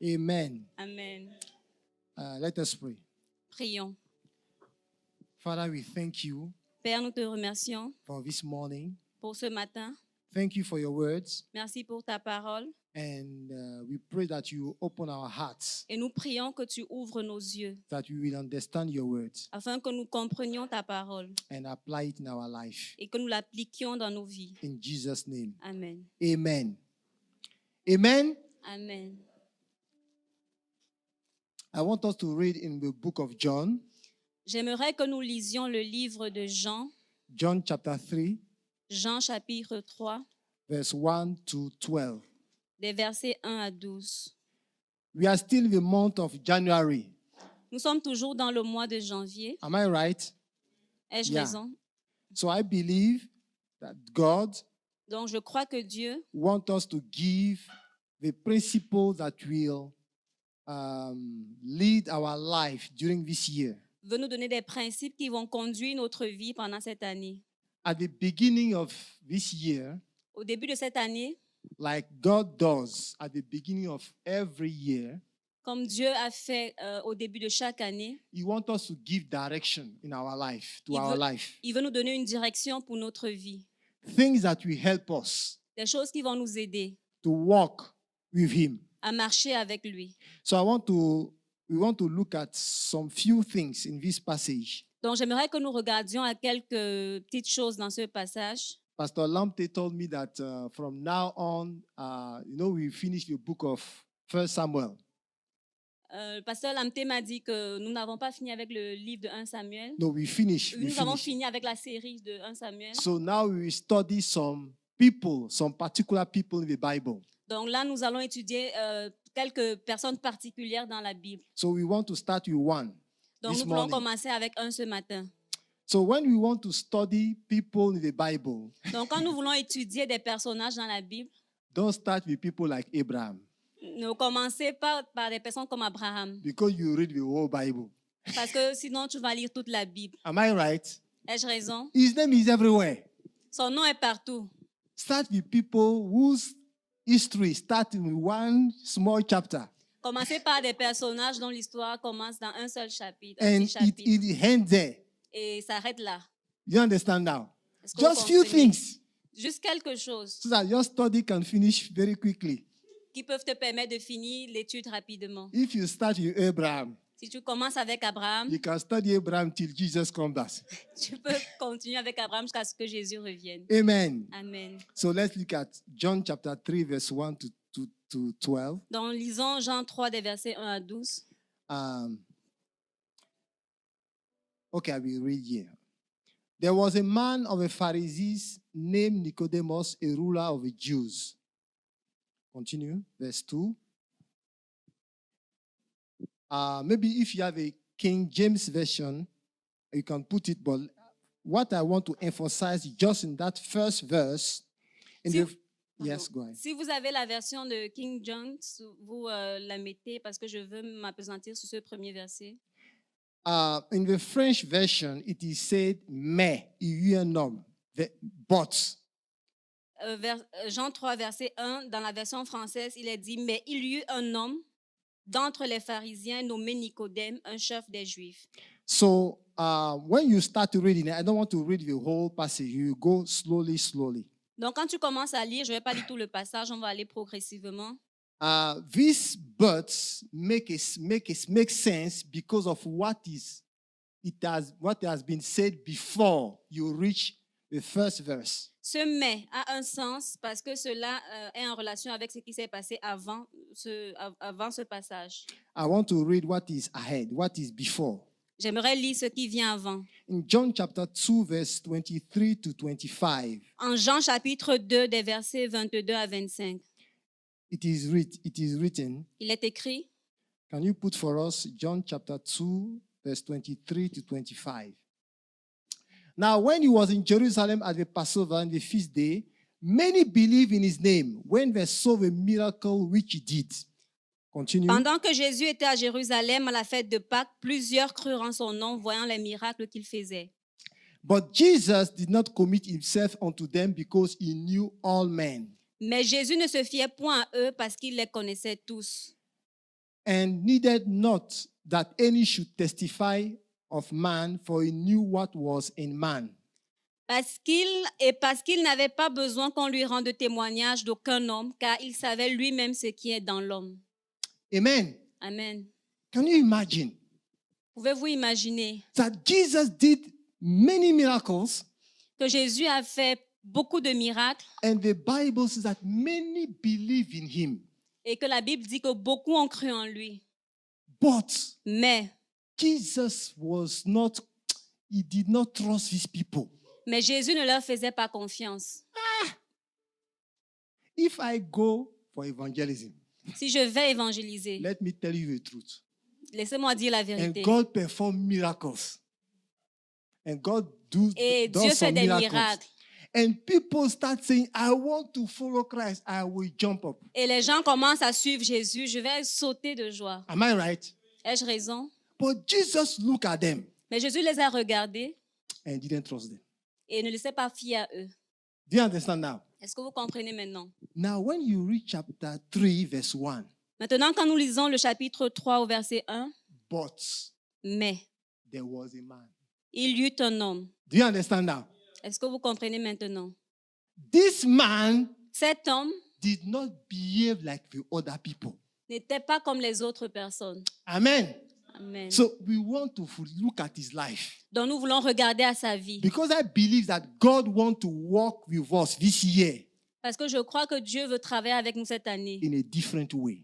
Amen. Amen. Let us pray. Prions. Father, we thank you Père, nous te remercions for this morning. pour ce matin. Thank you for your words. Merci pour ta parole. And we pray that you open our hearts, Et nous prions que tu ouvres nos yeux that we will understand your words afin que nous comprenions ta parole and apply it in our life. et que nous l'appliquions dans nos vies. In Jesus' name. Amen. Amen. Amen. Amen. I want us to read in the book of John, J'aimerais que nous lisions le livre de Jean, John chapter 3, Jean chapitre 3, verse 1 to 12. des versets 1 à 12. We are still in the month of January. Nous sommes toujours dans le mois de janvier. Am I right? Ai-je Yeah. raison? So I believe that God Donc, je crois que Dieu wants us to give the principles that will lead our life during this year. veut nous donner des principes qui vont conduire notre vie pendant cette année. At the beginning of this year, Au début de cette année, like God does at the beginning of every year, comme Dieu a fait au début de chaque année, He wants us to give direction in our life, to Il our veut- life. il veut nous donner une direction pour notre vie. Things that will help us Des choses qui vont nous aider to walk with Him. à marcher avec lui. So we want to look at some few things in this passage. Donc, j'aimerais que nous regardions à quelques petites choses dans ce passage. Pastor Lamptey told me that from now on, we finish the book of 1 Samuel. Le pasteur Lamté m'a dit que nous n'avons pas fini avec le livre de 1 Samuel. No, we finish. We Nous avons finish. fini avec la série de 1 Samuel. So now we will study some people, some particular people in the Bible. Donc là, nous allons étudier quelques personnes particulières dans la Bible. So we want to start with one Donc this nous voulons morning. commencer avec un ce matin. So when we want to study people in the Bible, Donc quand nous voulons étudier des personnages dans la Bible, don't start with people like Abraham ne commencez pas par des personnes comme Abraham. because you read the whole Bible. Parce que sinon, tu vas lire toute la Bible. Am I right? Ai-je raison? His name is everywhere. Son nom est partout. Start with people whose history starts in one small chapter Commencez par des personnages dont l'histoire commence dans un seul chapitre, un and petit chapitre, it ends there. et s'arrête là. You understand now? Est-ce que vous Just few comprenez? things Juste quelque chose so that your study can finish very quickly. qui peuvent te permettre de finir l'étude rapidement. If you start with Abraham, Si tu commences avec Abraham, you can study Abraham till Jesus comes back. tu peux continuer avec Abraham jusqu'à ce que Jésus revienne. Amen. Amen. So let's look at John chapter 3, verse 1 to 12. Donc, lisons Jean 3, des versets 1 à 12. Okay, I will read here. There was a man of the Pharisees named Nicodemus, a ruler of the Jews. Continue, verse 2. Maybe if you have a King James version, you can put it, but what I want to emphasize just in that first verse, yes, go ahead. Si vous avez la version de King James, vous la mettez parce que je veux m'appesantir sur ce premier verset. In the French version, it is said, mais, il y a un homme, but. Jean 3, verset 1, dans la version française, il est dit, mais il y eut un homme d'entre les pharisiens nommé Nicodème, un chef des Juifs. So when you start reading, I don't want to read the whole passage. You go slowly. Donc, quand tu commences à lire, je ne vais pas lire tout le passage, on va aller progressivement. These buts make sense because of what has been said before you reach the first verse. Ce mais a un sens parce que cela est en relation avec ce qui s'est passé avant ce passage. I want to read what is ahead, what is before. J'aimerais lire ce qui vient avant. In John chapter 2, verse 23 to 25. En Jean chapitre 2, des versets 22 à 25. It is written. Il est écrit. Can you put for us John chapter 2, verse 23 to 25? Now, when he was in Jerusalem at the Passover and the feast day, many believed in his name when they saw the miracle which he did. Continue. Pendant que Jésus était à Jérusalem à la fête de Pâques, plusieurs crurent en son nom, voyant les miracles qu'il faisait. But Jesus did not commit himself unto them because he knew all men. Mais Jésus ne se fiait point à eux parce qu'il les connaissait tous. and needed not that any should testify of man, for he knew what was in man. Parce qu'il n'avait pas besoin qu'on lui rende témoignage d'aucun homme, car il savait lui-même ce qui est dans l'homme. Amen. Amen. Can you imagine Pouvez-vous imaginer that Jesus did many miracles, que Jésus a fait beaucoup de miracles and the Bible says that many believe in him, et que la Bible dit que beaucoup ont cru en lui. but Mais Jesus he did not trust his people. Jésus ne leur faisait pas confiance. If I go for evangelism, Si je vais évangéliser, let me tell you the truth. laissez-moi dire la And vérité. God performed miracles. And God Et does Dieu fait some des miracles. miracles. And people start saying, I want to follow Christ. I will jump up. Et les gens commencent à suivre Jésus. Je vais sauter de joie. Am I right? Ai-je raison? But Jesus looked at them Mais Jésus les a regardés and didn't trust them. et ne s'est pas fié à eux. Do you understand now? Est-ce que vous comprenez maintenant? Now, when you read chapter 3, verse 1, Maintenant, quand nous lisons le chapitre 3 au verset 1, but mais there was a man. il y eut un homme. Do you understand now? Est-ce que vous comprenez maintenant? This man Cet homme did not behave like the other people. n'était pas comme les autres personnes. Amen. Amen. So we want to look at his life. Donc nous voulons regarder à sa vie. Because I believe that God wants to walk with us this year Parce que je crois que Dieu veut travailler avec nous cette année in a different way.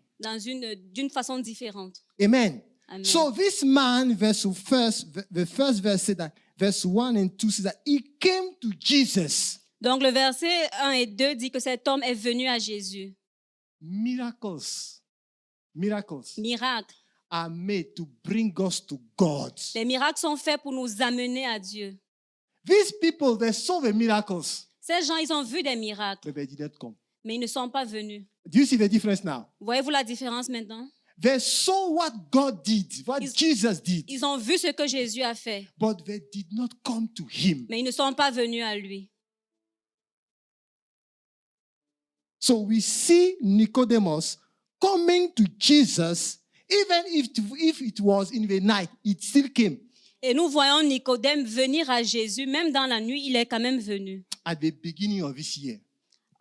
d'une façon différente. Amen. Amen. So this man, the first verse said that, verse 1 and 2 says that he came to Jesus. Donc le verset 1 et 2 dit que cet homme est venu à Jésus. Miracles Miracles. are made to bring us to God. Les miracles sont faits pour nous amener à Dieu. These people, they saw the miracles, Ces gens, ils ont vu des miracles, but they didn't come. mais ils ne sont pas venus. Do you see the difference now? Voyez-vous la différence maintenant? They saw what God did, what Jesus did, Ils ont vu ce que Jésus a fait, but they did not come to him. mais ils ne sont pas venus à lui. So we see Nicodemus coming to Jesus, even if it was in the night, it still came. Et nous voyons Nicodème venir à Jésus, même dans la nuit, il est quand même venu. At the beginning of this year,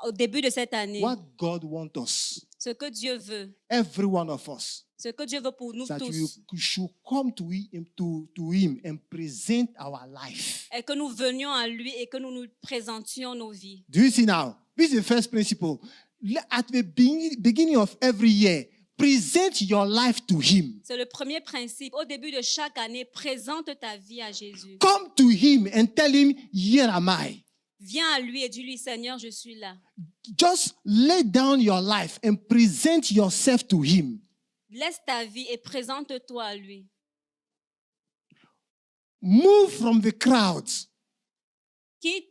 Au début de cette année, what God wants us, ce que Dieu veut, every one of us, ce que Dieu veut pour nous that tous, we should come to him and present our life. est que nous venions à lui et que nous nous présentions nos vies. Do you see now? This is the first principle. At the beginning of every year, present your life to him. C'est le premier principe. Au début de chaque année, présente ta vie à Jésus. Come to him and tell him, here am I. Viens à lui et dis-lui, Seigneur, je suis là. Just lay down your life and present yourself to him. Laisse ta vie et présente-toi à lui. Move from the crowds Quitte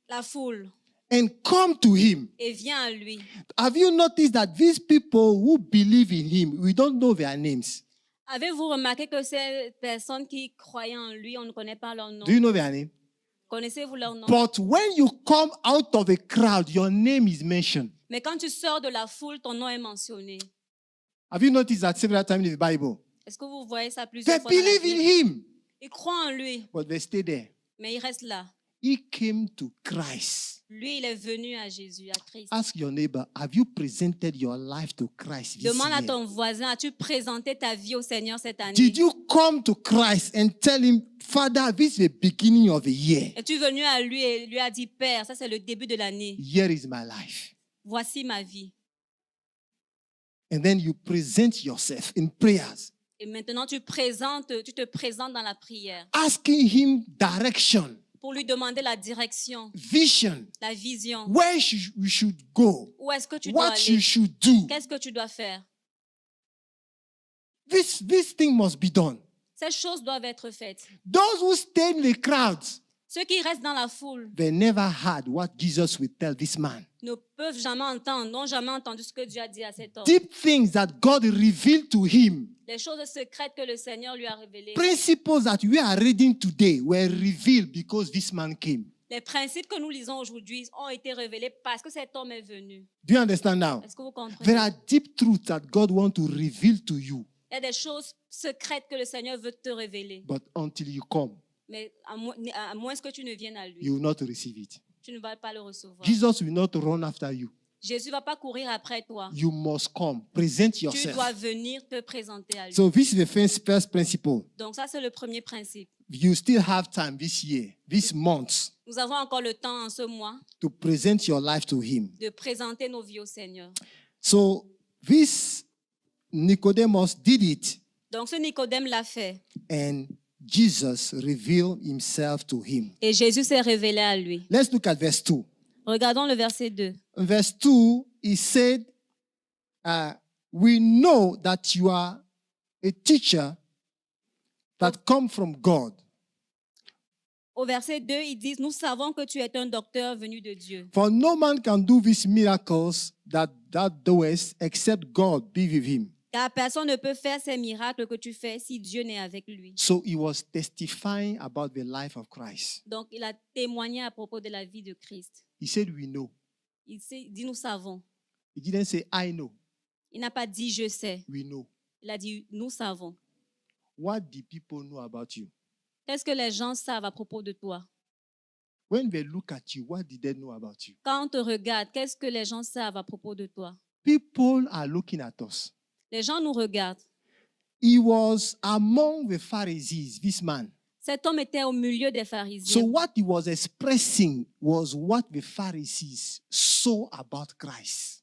la foule and come to him. et viens à lui. Have you noticed that these people who believe in him, we don't know their names? Avez-vous remarqué que ces personnes qui croyaient en lui, on ne connaît pas leur nom? Do you know their name? Connaissez-vous leur nom? But when you come out of the crowd, your name is mentioned. Mais quand tu sors de la foule, ton nom est mentionné. Have you noticed that several times in the Bible? Est-ce que vous voyez ça They plusieurs fois dans la believe in Bible? him, Ils croient en lui, but they stay there. mais ils restent là. He came to Christ. Lui, il est venu à Jésus, à Christ. Ask your neighbor, have you presented your life to Christ this Demande à year? ton voisin, as-tu présenté ta vie au Seigneur cette année? Did you come to Christ and tell him, Father, this is the beginning of the year. Es-tu venu à lui et lui as dit, Père, ça c'est le début de l'année. Here is my life. Voici ma vie. And then you present yourself in prayers, Et maintenant, tu te présentes dans la prière asking him direction, pour lui demander la direction, vision, la vision. where we should go, Où est-ce que tu dois what you aller? should do. Qu'est-ce que tu dois faire? This thing must be done. Ces choses doivent être faites. Those who stay in the crowds, Ceux qui restent dans la foule they never heard what Jesus would tell this man. ne peuvent jamais entendre, n'ont jamais entendu ce que Dieu a dit à cet homme. Deep things that God revealed to him, Les choses secrètes que le Seigneur lui a révélées. principles that we are reading today were revealed because this man came. Les principes que nous lisons aujourd'hui ont été révélés parce que cet homme est venu. Do you understand now? Est-ce que vous comprenez? There are deep truths that God wants to reveal to you, Il y a des choses secrètes que le Seigneur veut te révéler. but until you come, Mais à moins que tu ne viennes à lui, you will not receive it. tu ne vas pas le recevoir. Jesus will not run after you. Jésus ne va pas courir après toi. You must come. Present Tu dois yourself. venir te présenter à lui. So this is the first principle. Donc ça, c'est le premier principe. You still have time this year, this month, Nous avons encore le temps en ce mois to present your life to Him. de présenter nos vies au Seigneur. So this Nicodemus did it, Donc ce Nicodème l'a fait and Jesus revealed Himself to him. et Jésus s'est révélé à lui. Let's look at verse 2. Regardons le verset 2. In verse 2, he said, we know that you are a teacher that come from God. Au verset 2, ils disent, nous savons que tu es un docteur venu de Dieu. For no man can do these miracles that doest except God be with him. Car personne ne peut faire ces miracles que tu fais si Dieu n'est avec lui. So he was testifying about the life of Christ. Donc, il a témoigné à propos de la vie de Christ. He said, we know. Il dit, nous savons. He didn't say, I know. Il n'a pas dit, je sais. We know. Il a dit, nous savons. What do people know about you? Qu'est-ce que les gens savent à propos de toi? When they look at you, what did they know about you? Quand on te regarde, qu'est-ce que les gens savent à propos de toi? People are looking at us. Les gens nous regardent. He was among the Pharisees, this man. Cet homme était au milieu des So pharisiens. what he was expressing was what the Pharisees saw about Christ.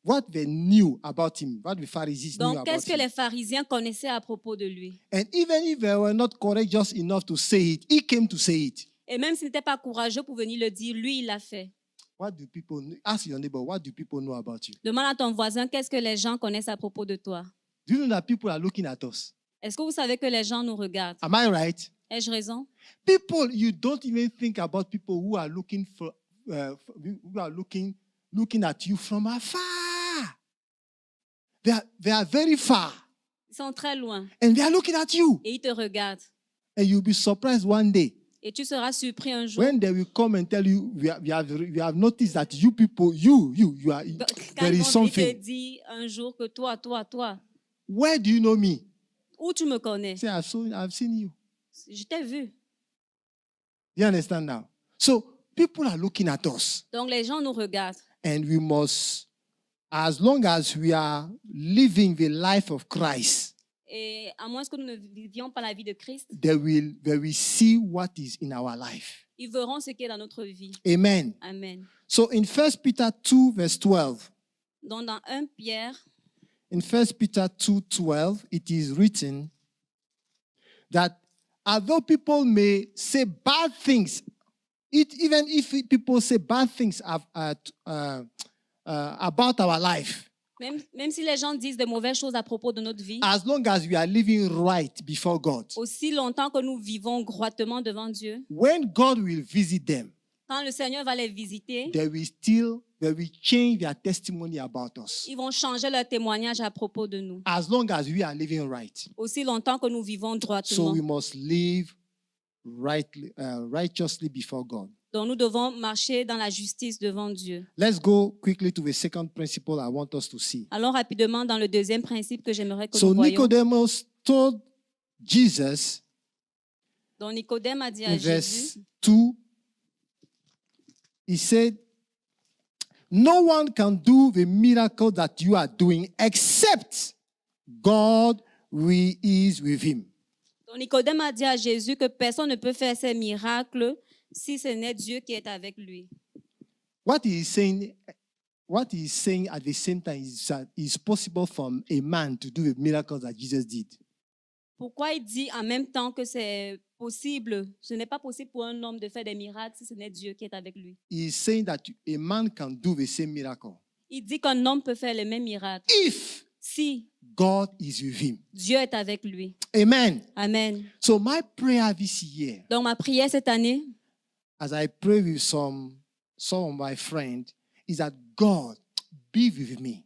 What they knew about him, what the Pharisees knew Donc, about qu'est-ce que him. les pharisiens connaissaient à propos de lui? And even if they were not courageous enough to say it, he came to say it. Et même s'il n'était pas courageux pour venir le dire, lui, il l'a fait. What do people know? Ask your neighbor, what do people know about you? Demande à ton voisin, qu'est-ce que les gens connaissent à propos de toi? Do you know that people are looking at us? Est-ce que vous savez que les gens nous regardent? Am I right? Ai-je raison? People, you don't even think about people who are looking for, who are looking at you from afar. They are very far, Ils sont très loin and they are looking at you. et ils te regardent. And you'll be surprised one day Et tu seras surpris un jour. when they will come and tell you, we have noticed that you people, you are, Quand there ils is vont te something. dire un jour que toi, Where do you know me? où tu me connais? Say, I've seen you. Je t'ai vu. You understand now? So people are looking at us, Donc les gens nous regardent. and we must, as long as we are living the life of Christ, Et à moins que nous ne vivions pas la vie de Christ, they will see what is in our life. ils verront ce qui est dans notre vie. Amen. Amen. So in 1 Peter 2, verse 12, Donc dans 1 Pierre, in 1 Peter 2:12, it is written that although people may say bad things, even if people say bad things about our life, même si les gens disent de mauvaises choses à propos de notre vie, as long as we are living right before God, aussi longtemps que nous vivons droitement devant Dieu, when God will visit them, quand le Seigneur va les visiter, they will change their testimony about us. ils vont changer leur témoignage à propos de nous. As long as we are living right. Aussi longtemps que nous vivons So droitement. we must live righteously before God. Donc nous devons marcher dans la justice devant Dieu. Let's go quickly to the second principle I want us to see. Allons rapidement dans le deuxième principe que j'aimerais que So nous voyions. Nicodemus told Jesus Donc Nicodème a dit à in verse Jésus, 2, he said, no one can do the miracle that you are doing except God is with him. donc Nicodème a dit à Jésus que personne ne peut faire ces miracles si ce n'est Dieu qui est avec lui. What he is saying at the same time is that it's possible for a man to do the miracles that Jesus did. Pourquoi il dit en même temps que c'est possible, ce n'est pas possible pour un homme de faire des miracles si ce n'est Dieu qui est avec lui. He is saying that a man can do the same miracle Il dit qu'un homme peut faire les mêmes miracles if si God is with him. Dieu est avec lui. Amen. Amen. So my prayer this year, Donc ma prière cette année, as I pray with some of my friends, is that God be with me.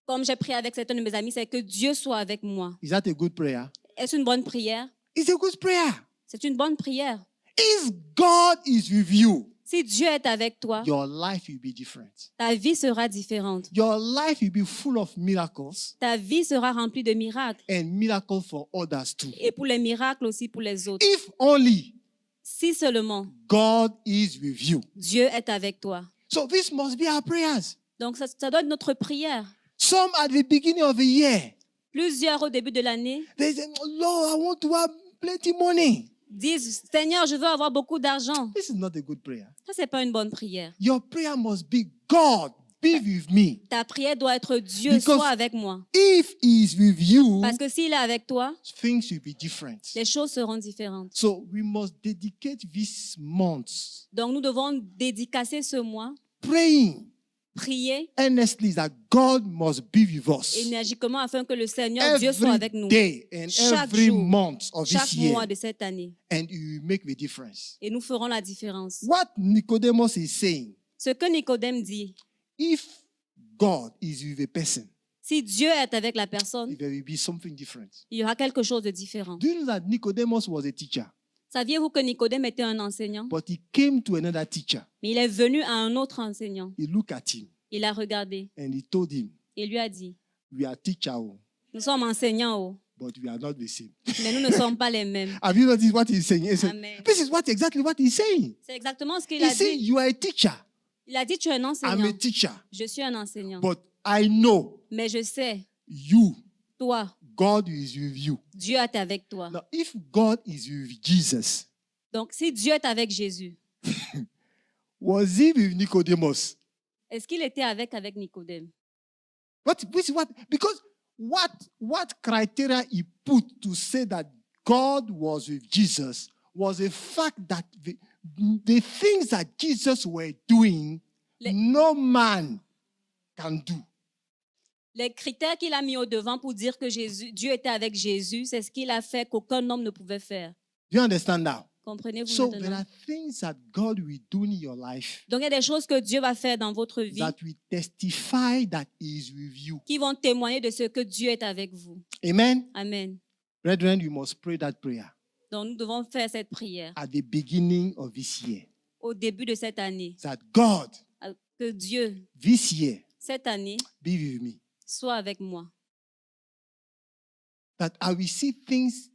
comme j'ai prié avec certains de mes amis, c'est que Dieu soit avec moi. Is that a good prayer? Est-ce une bonne prière? It's a good prayer. C'est une bonne prière. If God is with you, Si Dieu est avec toi, your life will be different. ta vie sera différente. Your life will be full of miracles Ta vie sera remplie de miracles. and miracles for others too. Et pour les miracles aussi pour les autres. If only Si seulement God is with you. Dieu est avec toi. So this must be our prayers. Donc ça doit être notre prière. Some at the beginning of the year, Plusieurs au début de l'année they say, Lord, I want to have plenty money. disent, Seigneur, je veux avoir beaucoup d'argent. This is not a good prayer. Ça, c'est pas une bonne prière. Your prayer must be, God, be with me. Ta prière doit être Dieu, Because- sois avec moi. If he is with you, Parce que s'il est avec toi, things will be different. les choses seront différentes. So we must dedicate this month Donc nous devons dédicacer ce mois, praying prier earnestly that God must be with us énergiquement afin que le Seigneur Dieu soit avec every nous day and Chaque every jour, month of chaque this year, mois de cette année. and you will make the difference. Et nous ferons la différence. What Nicodemus is saying, Ce que Nicodème dit, if God is with a person, si Dieu est avec la personne, there will be something different. il y aura quelque chose de différent. Do you know that Nicodemus was a teacher, Saviez-vous que Nicodème était un enseignant? but he came to another teacher. Mais il est venu à un autre enseignant. He looked at him Il a regardé and he told him, et lui a dit, we are teacher, nous sommes enseignants, oh, but we are not the same. mais nous ne sommes pas les mêmes. Have you noticed what he's saying? He said, Amen. this is exactly what he's saying. C'est exactement ce qu'il He a said, dit. you are a teacher. Il a dit, tu es un I'm enseignant. a teacher, Je suis un enseignant. but I know Mais je sais, you, toi, God is with you. Dieu est avec toi. Now, if God is with Jesus, Donc, si Dieu est avec Jésus, was he with Nicodemus? est-ce qu'il était avec Nicodème? Because what criteria he put to say that God was with Jesus was the fact that the things that Jesus were doing, no man can do. Les critères qu'il a mis au devant pour dire que Dieu était avec Jésus, c'est ce qu'il a fait qu'aucun homme ne pouvait faire. Do you understand now? Comprenez-vous So there maintenant? are things that God will do in your life Donc, il y a des choses que Dieu va faire dans votre vie that will testify that He is with you. qui vont témoigner de ce que Dieu est avec vous. Amen. Amen. Brethren, you must pray that prayer Donc, nous devons faire cette prière at the beginning of this year. au début de cette année. That God, Que Dieu, this year, cette année, be with me. soit avec moi. That I will see things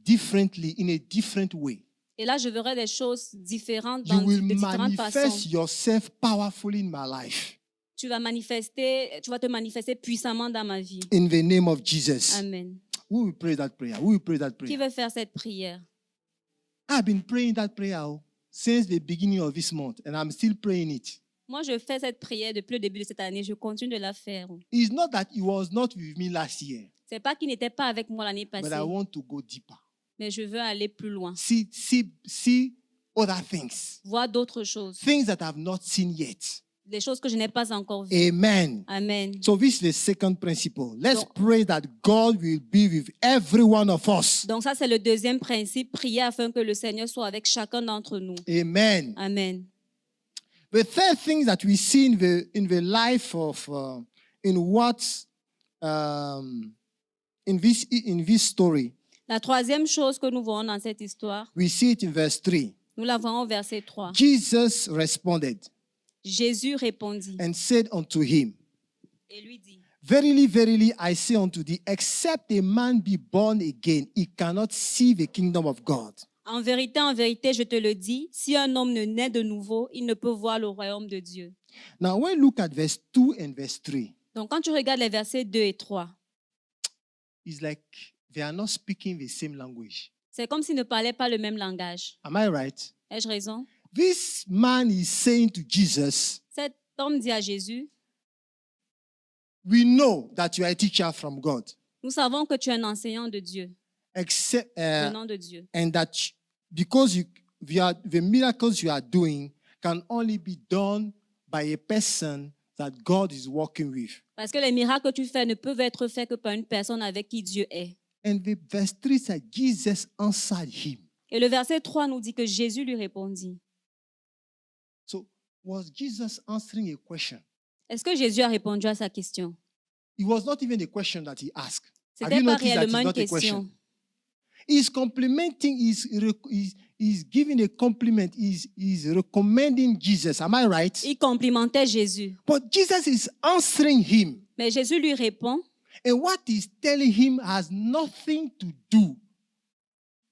differently, in a different way. Et là, je verrai des choses différentes You dans de will différentes manifest façons. yourself powerfully in my life. Tu vas te manifester puissamment dans ma vie. In the name of Jesus. Amen. Who will pray that prayer? Who will pray that Qui prayer? veut faire cette prière? I've been praying that prayer since the beginning of this month, and I'm still praying it. Moi, je fais cette prière depuis le début de cette année. Je continue de la faire. It's not that he was not with me last year, C'est pas qu'il n'était pas avec moi l'année but passée, I want to go deeper. mais je veux aller plus loin, See other things, voir d'autres choses, things that I've not seen yet. des choses que je n'ai pas encore vues. Amen. Amen. So this is the second principle. Let's Donc- pray that God will be with every one of us. Donc ça, c'est le deuxième principe, prier afin que le Seigneur soit avec chacun d'entre nous. Amen. Amen. The third thing that we see in the life of in this story, La troisième chose que nous voyons dans cette histoire, we see it in verse 3. nous la voyons au verset 3. Jesus responded Jésus répondit and said unto him, et lui dit, Verily, verily, I say unto thee, except a man be born again, he cannot see the kingdom of God. en vérité, je te le dis, si un homme ne naît de nouveau, il ne peut voir le royaume de Dieu. Now, when you look at verse 2 and verse 3, Donc quand tu regardes les versets 2 et 3, it's like they are not speaking the same language. c'est comme s'ils ne parlaient pas le même langage. Am I right? Ai-je raison? This man is saying to Jesus, Cet homme dit à Jésus, we know that you are a teacher from God, nous savons que tu es un enseignant de Dieu, except, venant de Dieu. and that because the miracles you are doing can only be done by a person that God is working with. Parce que les miracles que tu fais ne peuvent être faits que par une personne avec qui Dieu est. And the verse 3 said, Jesus answered him. Et le verset 3 nous dit que Jésus lui répondit. So, was Jesus answering a question? Est-ce que Jésus a répondu à sa question? It was not even a question that he asked. Ce Have n'était you pas noticed that réellement it's une not a question? question. He's complimenting, is giving a compliment. He's recommending Jesus. Am I right? Il complimentait Jésus. But Jesus is answering him. Mais Jésus lui répond, And what he's telling him has nothing to do.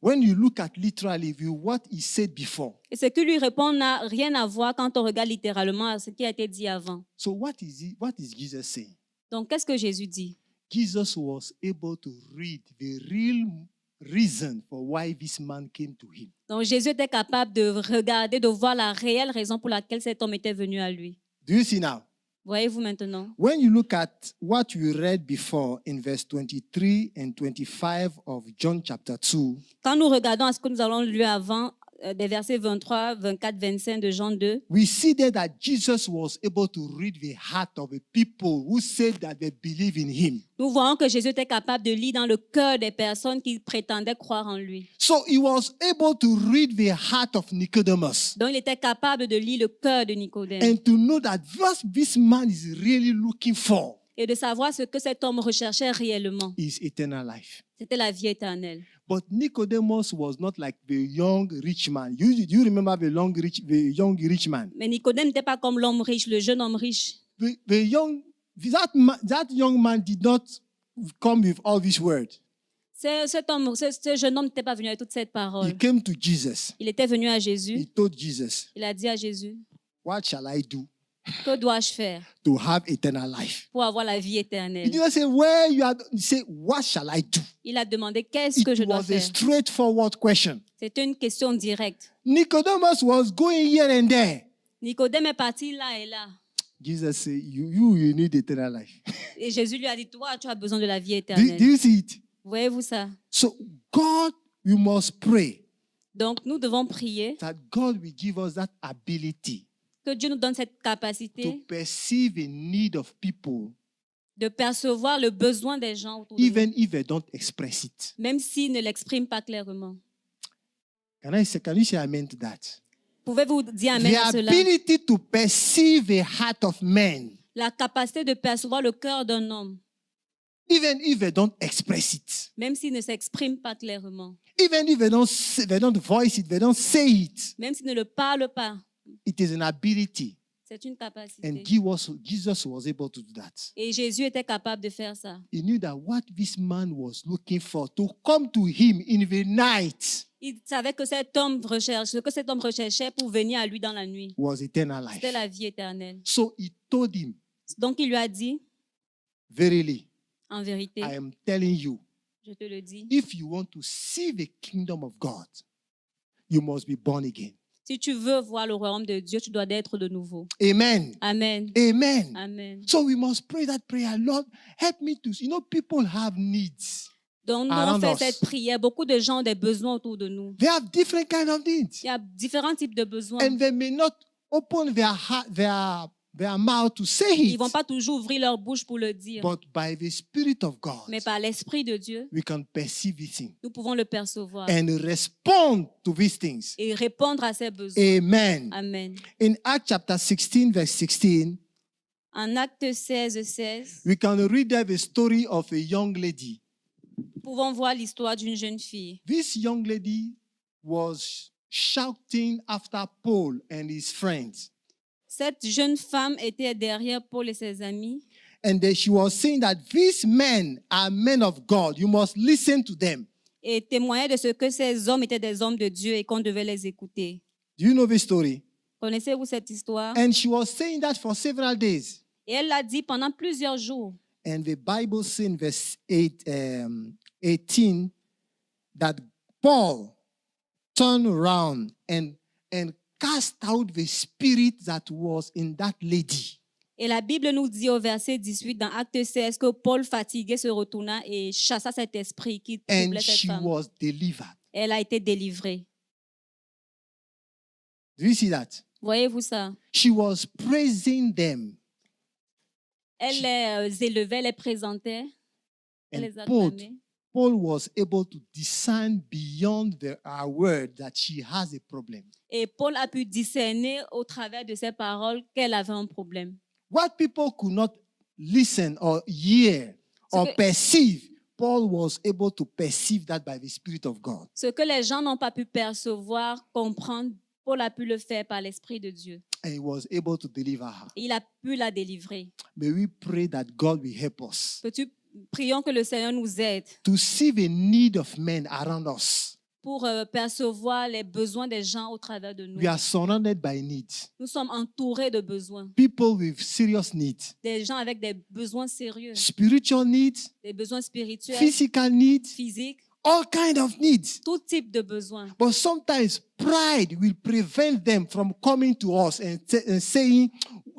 When you look at literally what he said before. et ce qu'il lui répond n'a rien à voir quand on regarde littéralement à ce qui a été dit avant. So what is Jesus saying? Donc, qu'est-ce que Jésus dit? Jesus was able to read the real reason for why this man came to him. Donc, Jésus était capable de regarder, de voir la réelle raison pour laquelle cet homme était venu à lui. Do you see now? Voyez-vous maintenant? When you look at what we read before in verse 23 and 25 of John chapter 2, Quand nous regardons à ce que nous allons lu avant, des versets 23, 24, 25 de Jean 2, we see there that Jesus was able to read the heart of the people who said that they believe in him. nous voyons que Jésus était capable de lire dans le cœur des personnes qui prétendaient croire en lui. So he was able to read the heart of Nicodemus Donc, il était capable de lire le cœur de Nicodème and to know that what this man is really looking for et de savoir ce que cet homme recherchait réellement. is eternal life. C'était la vie éternelle. But Nicodemus was not like the young rich man. Do you remember the young rich man? Mais Nicodème n'était pas comme l'homme riche, le jeune homme riche. That young man did not come with all these words. Ce jeune homme n'était pas venu avec toute cette He parole. came to Jesus. Il était venu à He Jésus. told Jesus, Il a dit à Jésus, what shall I do que dois-je faire to have eternal life? pour avoir la vie He éternelle? didn't say where you are. He said, what shall I do? Il a demandé qu'est-ce que je It dois was a faire. straightforward question. C'était une question directe. Nicodemus was going here and there. Nicodème est parti là et là. Jesus said, you need eternal life. Et Jésus lui a dit, toi, tu as besoin de la vie Do éternelle. you see it? Voyez-vous ça? So God, we must pray Donc, nous devons prier that God will give us that ability que Dieu nous donne cette to capacité perceive the need of people, de percevoir le besoin des gens autour de nous, even if they don't express it. même s'ils ne l'expriment pas clairement. Can you say amen to that? Pouvez-vous dire amen à The cela? ability to perceive the heart of men, La capacité de percevoir le cœur d'un homme, even if they don't express it, même s'il ne s'exprime pas clairement, even if they don't voice it, they don't say it. même s'il ne le parle pas. It is an ability, C'est une capacité. and Jesus was able to do that. Et Jésus était capable de faire ça. He knew that what this man was looking for, to come to him in the night, Il savait que cet homme recherche, ce que cet homme recherchait pour venir à lui dans la nuit, was eternal life. c'était la vie éternelle. So he told him, Donc il lui a dit, verily, en vérité, I am telling you, je te le dis, if you want to see the kingdom of God, you must be born again. si tu veux voir le royaume de Dieu, tu dois être de nouveau. Amen. Amen. Amen. Amen. So we must pray that prayer. Lord, help me to. People have needs. Donc nous Around on us. fait cette prière. Beaucoup de gens ont des besoins autour de nous. They have different kind of needs, Il y a différents types de besoins. and they may not open their heart, their mouth to say Ils ne it. vont pas toujours ouvrir leur bouche pour le dire. But by the Spirit of God, Mais par l'Esprit de Dieu, we can perceive these things nous pouvons le percevoir and respond to these things. et répondre à ses besoins. Amen. Amen. In Acts chapter 16, verse 16, En Acte 16, 16, we can read there the story of a young lady. nous pouvons voir l'histoire d'une jeune fille. This young lady was shouting after Paul and his friends. Cette jeune femme était derrière Paul et ses amis. And then she was saying that these men are men of God. You must listen to them. Et témoignait de ce que ces hommes étaient des hommes de Dieu et qu'on devait les écouter. Do you know this story? Connaissez-vous cette histoire? And she was saying that for several days. Et elle l'a dit pendant plusieurs jours. And the Bible says in verse 18 that Paul turned around and cast out the spirit that was in that lady. Et la Bible nous dit au verset 18 dans Acte 16 que Paul, fatigué, se retourna et chassa cet esprit qui And troublait cette she femme. was delivered. Elle a été délivrée. Do you see that? Voyez-vous ça? She was praising them. Elle les élevait, elle les présentait, elle And les Paul acclamait. was able to discern beyond our word that she has a problem. Et Paul a pu discerner au travers de ses paroles qu'elle avait un problème. What people could not listen or hear or que- perceive, Paul was able to perceive that by the Spirit of God. Ce que les gens n'ont pas pu percevoir, comprendre, Paul a pu le faire par l'Esprit de Dieu. And he was able to deliver her. Et il a pu la délivrer. May we pray that God will help us Prions que le Seigneur nous aide to see the need of men around us. pour percevoir les besoins des gens au travers de nous. We are surrounded by needs. Nous sommes entourés de besoins. People with serious needs, Des gens avec des besoins sérieux, spiritual needs, des besoins spirituels, physical needs, physiques, all kind of needs. tout type de besoins. But sometimes pride will prevent them from coming to us and saying,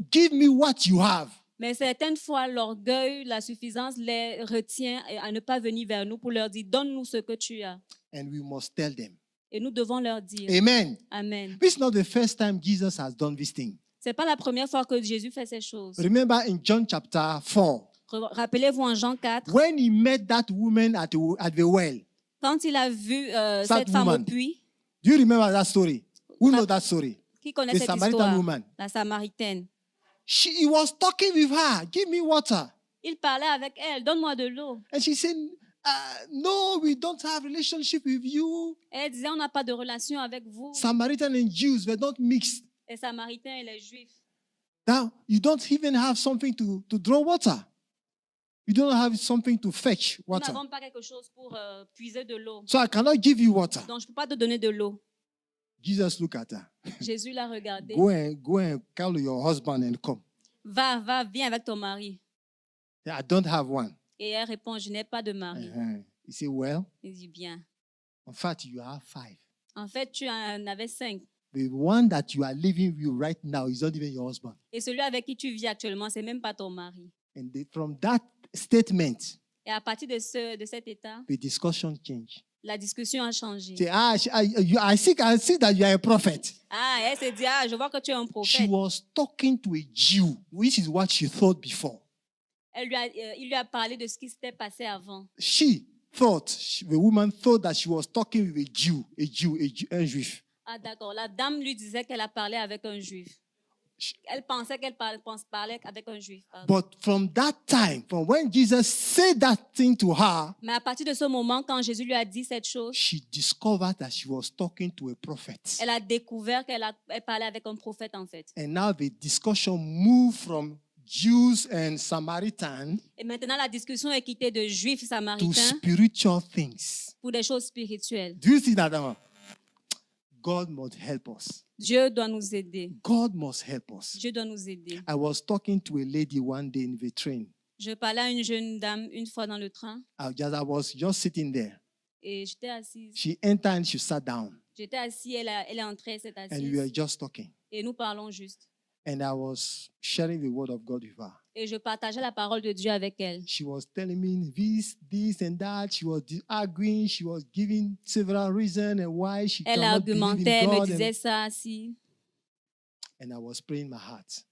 give me what you have. Mais certaines fois, l'orgueil, la suffisance les retient à ne pas venir vers nous pour leur dire, donne-nous ce que tu as. And we must tell them. Et nous devons leur dire. Amen. Amen. This is not the first time Jesus has done this thing. Ce n'est pas la première fois que Jésus fait ces choses. Remember in John chapter 4, Rappelez-vous en Jean 4, when he met that woman at the well. quand il a vu That cette femme woman. au puits, Do you remember that story? Who knows that story? qui connaît The cette Samaritan histoire? woman. La Samaritaine. He was talking with her, give me water. Il parlait avec elle, donne-moi de l'eau. And she said, no, we don't have relationship with you. Elle disait, on n'a pas de relation avec vous. Samaritan and Jews were not mixed. Les Samaritains et les Juifs. Now, you don't even have something to draw water. You don't have something to fetch Nous water. n'avons pas quelque chose pour puiser de l'eau. So I cannot give you water. Donc, je ne peux pas te donner de l'eau. Jesus looked at her. Jésus l'a regardé. Go and call your husband and come. Va, viens avec ton mari. I don't have one. Et elle répond, je n'ai pas de mari. He said, well, Il dit, bien. in fact, you have 5. En fait, tu en avais 5. The one that you are living with right now is not even your husband. Et celui avec qui tu vis actuellement, ce n'est même pas ton mari. And from that statement, Et à partir de cet état, the discussion changed. la discussion a changé. Say, I see that you are a prophet. Ah, elle s'est dit, je vois que tu es un She prophète. was talking to a Jew, which is what she thought before. Il lui a parlé de ce qui s'était passé avant. The woman thought that she was talking with a Jew, un juif. Ah, d'accord. La dame lui disait qu'elle a parlé avec un juif. Elle pensait qu'elle parlait avec un juif. Pardon. But from that time, from when Jesus said that thing to her, Mais à partir de ce moment, quand Jésus lui a dit cette chose, she discovered that she was talking to a prophet. elle a découvert qu'elle parlait avec un prophète en fait. And now the discussion moved from Jews and Samaritans Et maintenant, la discussion est quittée de juifs to samaritains spiritual things. pour des choses spirituelles. Do you see that? God must help us. Dieu doit nous aider. God must help us. Dieu doit nous aider. I was talking to a lady one day in the train. Je parlais à une jeune dame une fois dans le train I was just sitting there. et j'étais assise. She entered and she sat down. J'étais assise, elle est entrée, elle s'est And we were assise just talking. et nous parlons juste. And I was sharing the word of God with her. Et je partageais la parole de Dieu avec elle. She was telling me this and that. She was arguing. She was giving several reasons and why she Elle cannot believe in argumentait, elle me God. disait ça, si. And I was praying in my heart.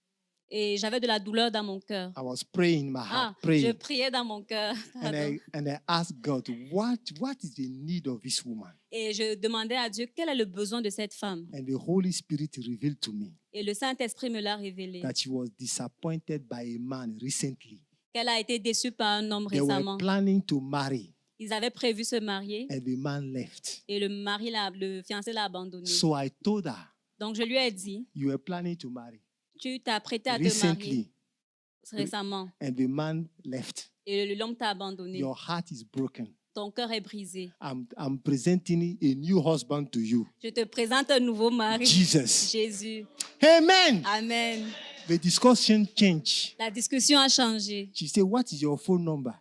Et j'avais de la douleur dans mon cœur. I was praying in my Ah, heart, je praying. priais dans mon cœur. Pardon. And I asked God, what is the need of this woman? Et je demandais à Dieu quel est le besoin de cette femme. And the Holy Spirit revealed to me Et le Saint-Esprit me l'a révélé. that she was disappointed by a man recently. Qu'elle a été déçue par un homme They were récemment. planning to marry, Ils avaient prévu se marier and the man left. et le fiancé l'a abandonné. So I told her, Donc je lui ai dit, you were planning to marry tu t'es apprêté à te recently, marier récemment and the man left. et l'homme t'a abandonné. Your heart is broken. Ton cœur est brisé. I'm presenting a new husband to you. Je te présente un nouveau mari. Jesus. Jésus. Amen. Amen. The discussion changed. La discussion a changé. She said, what is your phone number?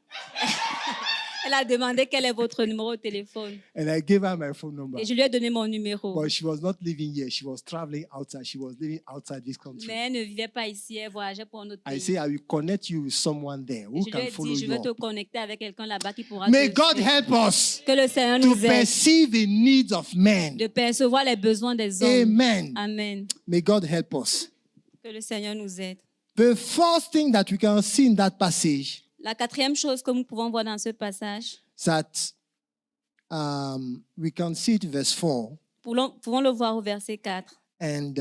Elle a demandé quel est votre numéro de téléphone. And I gave her my phone number. Et je lui ai donné mon numéro. But she was not living here. She was traveling outside. She was living outside this country. Mais elle ne vivait pas ici, elle voyageait pour un autre I pays. say, I will connect you with someone there Et who je lui can ai follow dit, je you vais te up. connecter avec quelqu'un là-bas qui pourra May te God suivre. help us Que le Seigneur to nous aide perceive the needs of men. de percevoir les besoins des hommes. Amen. Amen. May God help us. Que le Seigneur nous aide. The first thing that we can see in that passage La quatrième chose que nous pouvons voir dans ce passage, that we can see it verse 4. pouvons le voir au verset 4. And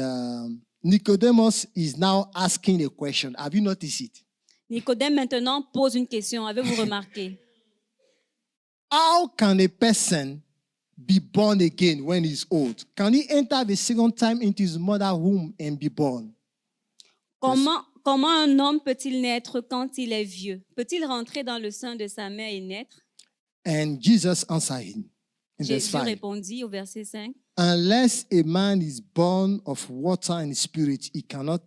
Nicodemus is now asking a question. Have you noticed it? Nicodème maintenant pose une question. Avez-vous remarqué? How can a person be born again when he's old? Can he enter the second time into his mother's womb and be born? Comment un homme peut-il naître quand il est vieux? Peut-il rentrer dans le sein de sa mère et naître? And Jesus answered him in verse Jésus 5. répondit au verset 5. Unless a man is born of water and spirit, he cannot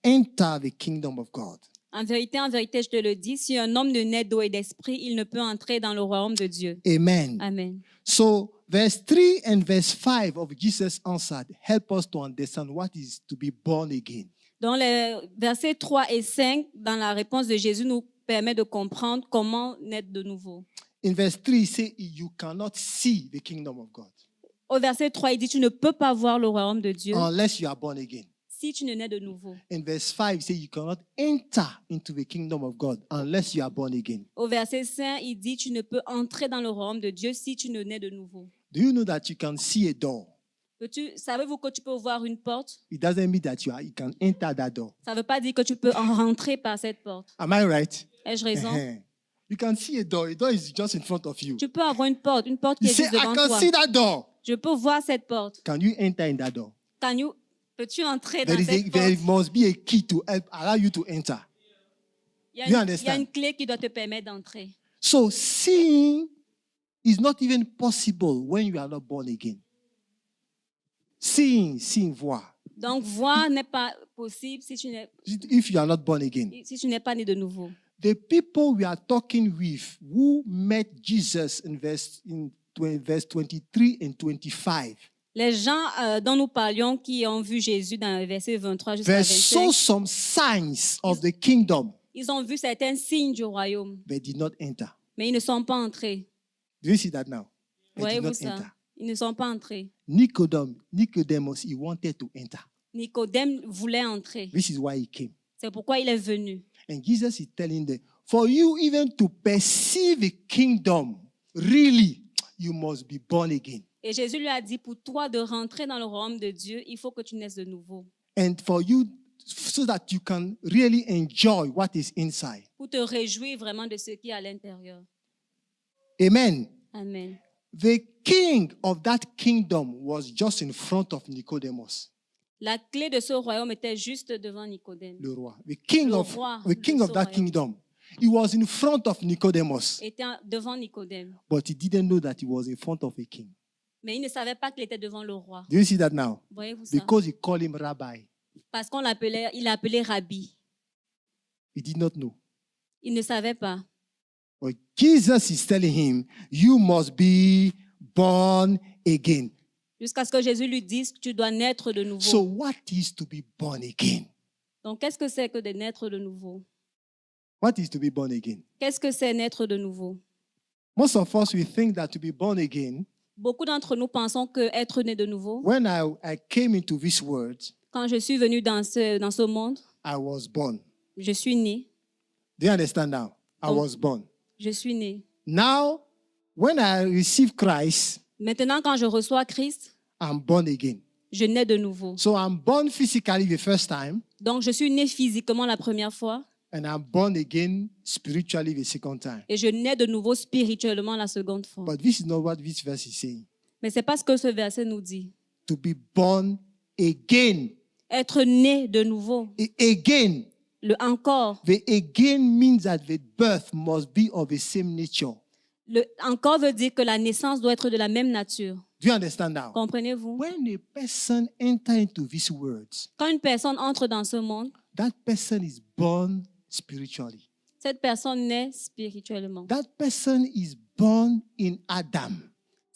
enter the kingdom of God. En vérité, je te le dis, si un homme ne naît d'eau et d'esprit, il ne peut entrer dans le royaume de Dieu. Amen. Amen. So verse 3 and verse 5 of Jesus answered help us to understand what is to be born again. Dans les versets 3 et 5, dans la réponse de Jésus, nous permet de comprendre comment naître de nouveau. In verse 3, he says, you cannot see the kingdom of God Au verset 3, il dit, tu ne peux pas voir le royaume de Dieu unless you are born again. si tu ne nais de nouveau. In verse 5, he says, you cannot enter into the kingdom of God unless you are born again. Au verset 5, il dit, tu ne peux entrer dans le royaume de Dieu si tu ne nais de nouveau. Do you know that you can see a door? Savez-vous que tu peux voir une porte? It doesn't mean that you can enter that door. Ça ne veut pas dire que tu peux en rentrer par cette porte. Am I right? Ai-je raison? You can see a door. A door is just in front of you. Tu peux avoir une porte qui You est say, juste I devant can toi. see that door. Je peux voir cette porte. Can you enter in that door? Peux-tu entrer dans cette There porte? must be a key to help allow you to enter. Il You y a understand? une clé qui doit te permettre d'entrer. So seeing is not even possible when you are not born again. Seeing, voir. Donc, voir n'est pas possible If you are not born again. si tu n'es pas né de nouveau. The people we are talking with who met Jesus in verse 23 and 25. Les gens dont nous parlions qui ont vu Jésus dans le verset 23 jusqu'à They saw 25, some signs of the kingdom, ils ont vu certains signes du royaume, but did not enter. mais ils ne sont pas entrés. Do you see that now? They did Voyez-vous not ça? enter. Ils ne sont pas entrés. Nicodemus, he wanted to enter. Nicodème voulait entrer. This is why he came. C'est pourquoi il est venu. And Jesus is telling them, for you even to perceive the kingdom, really, you must be born again. Et Jésus lui a dit, pour toi de rentrer dans le royaume de Dieu, il faut que tu naisses de nouveau. And for you, so that you can really enjoy what is inside. Pour te réjouir vraiment de ce qui est à l'intérieur. Amen. Amen. The king of that kingdom was just in front of Nicodemus, La clé de ce royaume était juste devant Nicodème. le roi. The king Le of roi the king de of ce that royaume. kingdom. He was in front of Nicodemus, Était devant Nicodème. but he didn't know that he was in front of a king. Mais il ne savait pas qu'il était devant le roi. Do you see that now? Voyez-vous ça? Because he called him rabbi. Parce qu'il l'appelait Rabbi. He did not know. Il ne savait pas. But Jesus is telling him, you must be born again. Jusqu'à ce que Jésus lui dise, tu dois naître de nouveau. So what is to be born again? Donc, qu'est-ce que c'est que de naître de nouveau? What is to be born again? Qu'est-ce que c'est naître de nouveau? Most of us, we think that to be born again, Beaucoup d'entre nous pensons que être né de nouveau, when I came into this world, quand je suis venu dans ce monde, I was born. je suis né. Do you understand now? I Oh. was born. Je suis né. Now, when I receive Christ, Maintenant, quand je reçois Christ, I'm born again. je nais de nouveau. So I'm born physically the first time, Donc, je suis né physiquement la première fois and I'm born again spiritually the second time. et je nais de nouveau spirituellement la seconde fois. But this is not what this verse is saying. Mais ce n'est pas ce que ce verset nous dit. To be born again. Être né de nouveau. Again. Le encore. The again means that the birth must be of the same nature. Le encore veut dire que la naissance doit être de la même nature. Do you understand now? Comprenez-vous? When a person enters into these words, Quand une personne entre dans ce monde, that person is born spiritually. cette personne naît spirituellement. That person is born in Adam,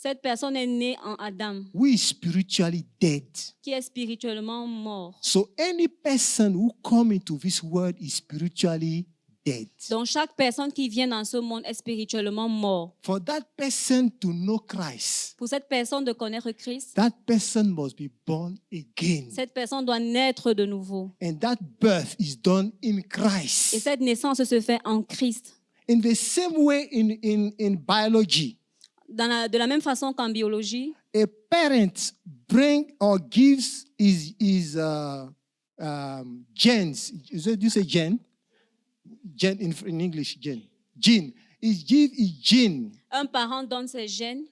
Cette personne est née en Adam, who is spiritually dead. qui est spirituellement mort. So any person who comes into this world is spiritually dead. Donc chaque personne qui vient dans ce monde est spirituellement mort. For that person to know Christ, Pour cette personne de connaître Christ, that person must be born again. cette personne doit naître de nouveau. And that birth is done in Et Christ. cette naissance se fait en Christ. In the same way in biology, De la même façon qu'en biologie, a parent bring or gives his genes. Do you say gen? Gen in English, gen. Gene. He gives his gene Un parent donne ses gènes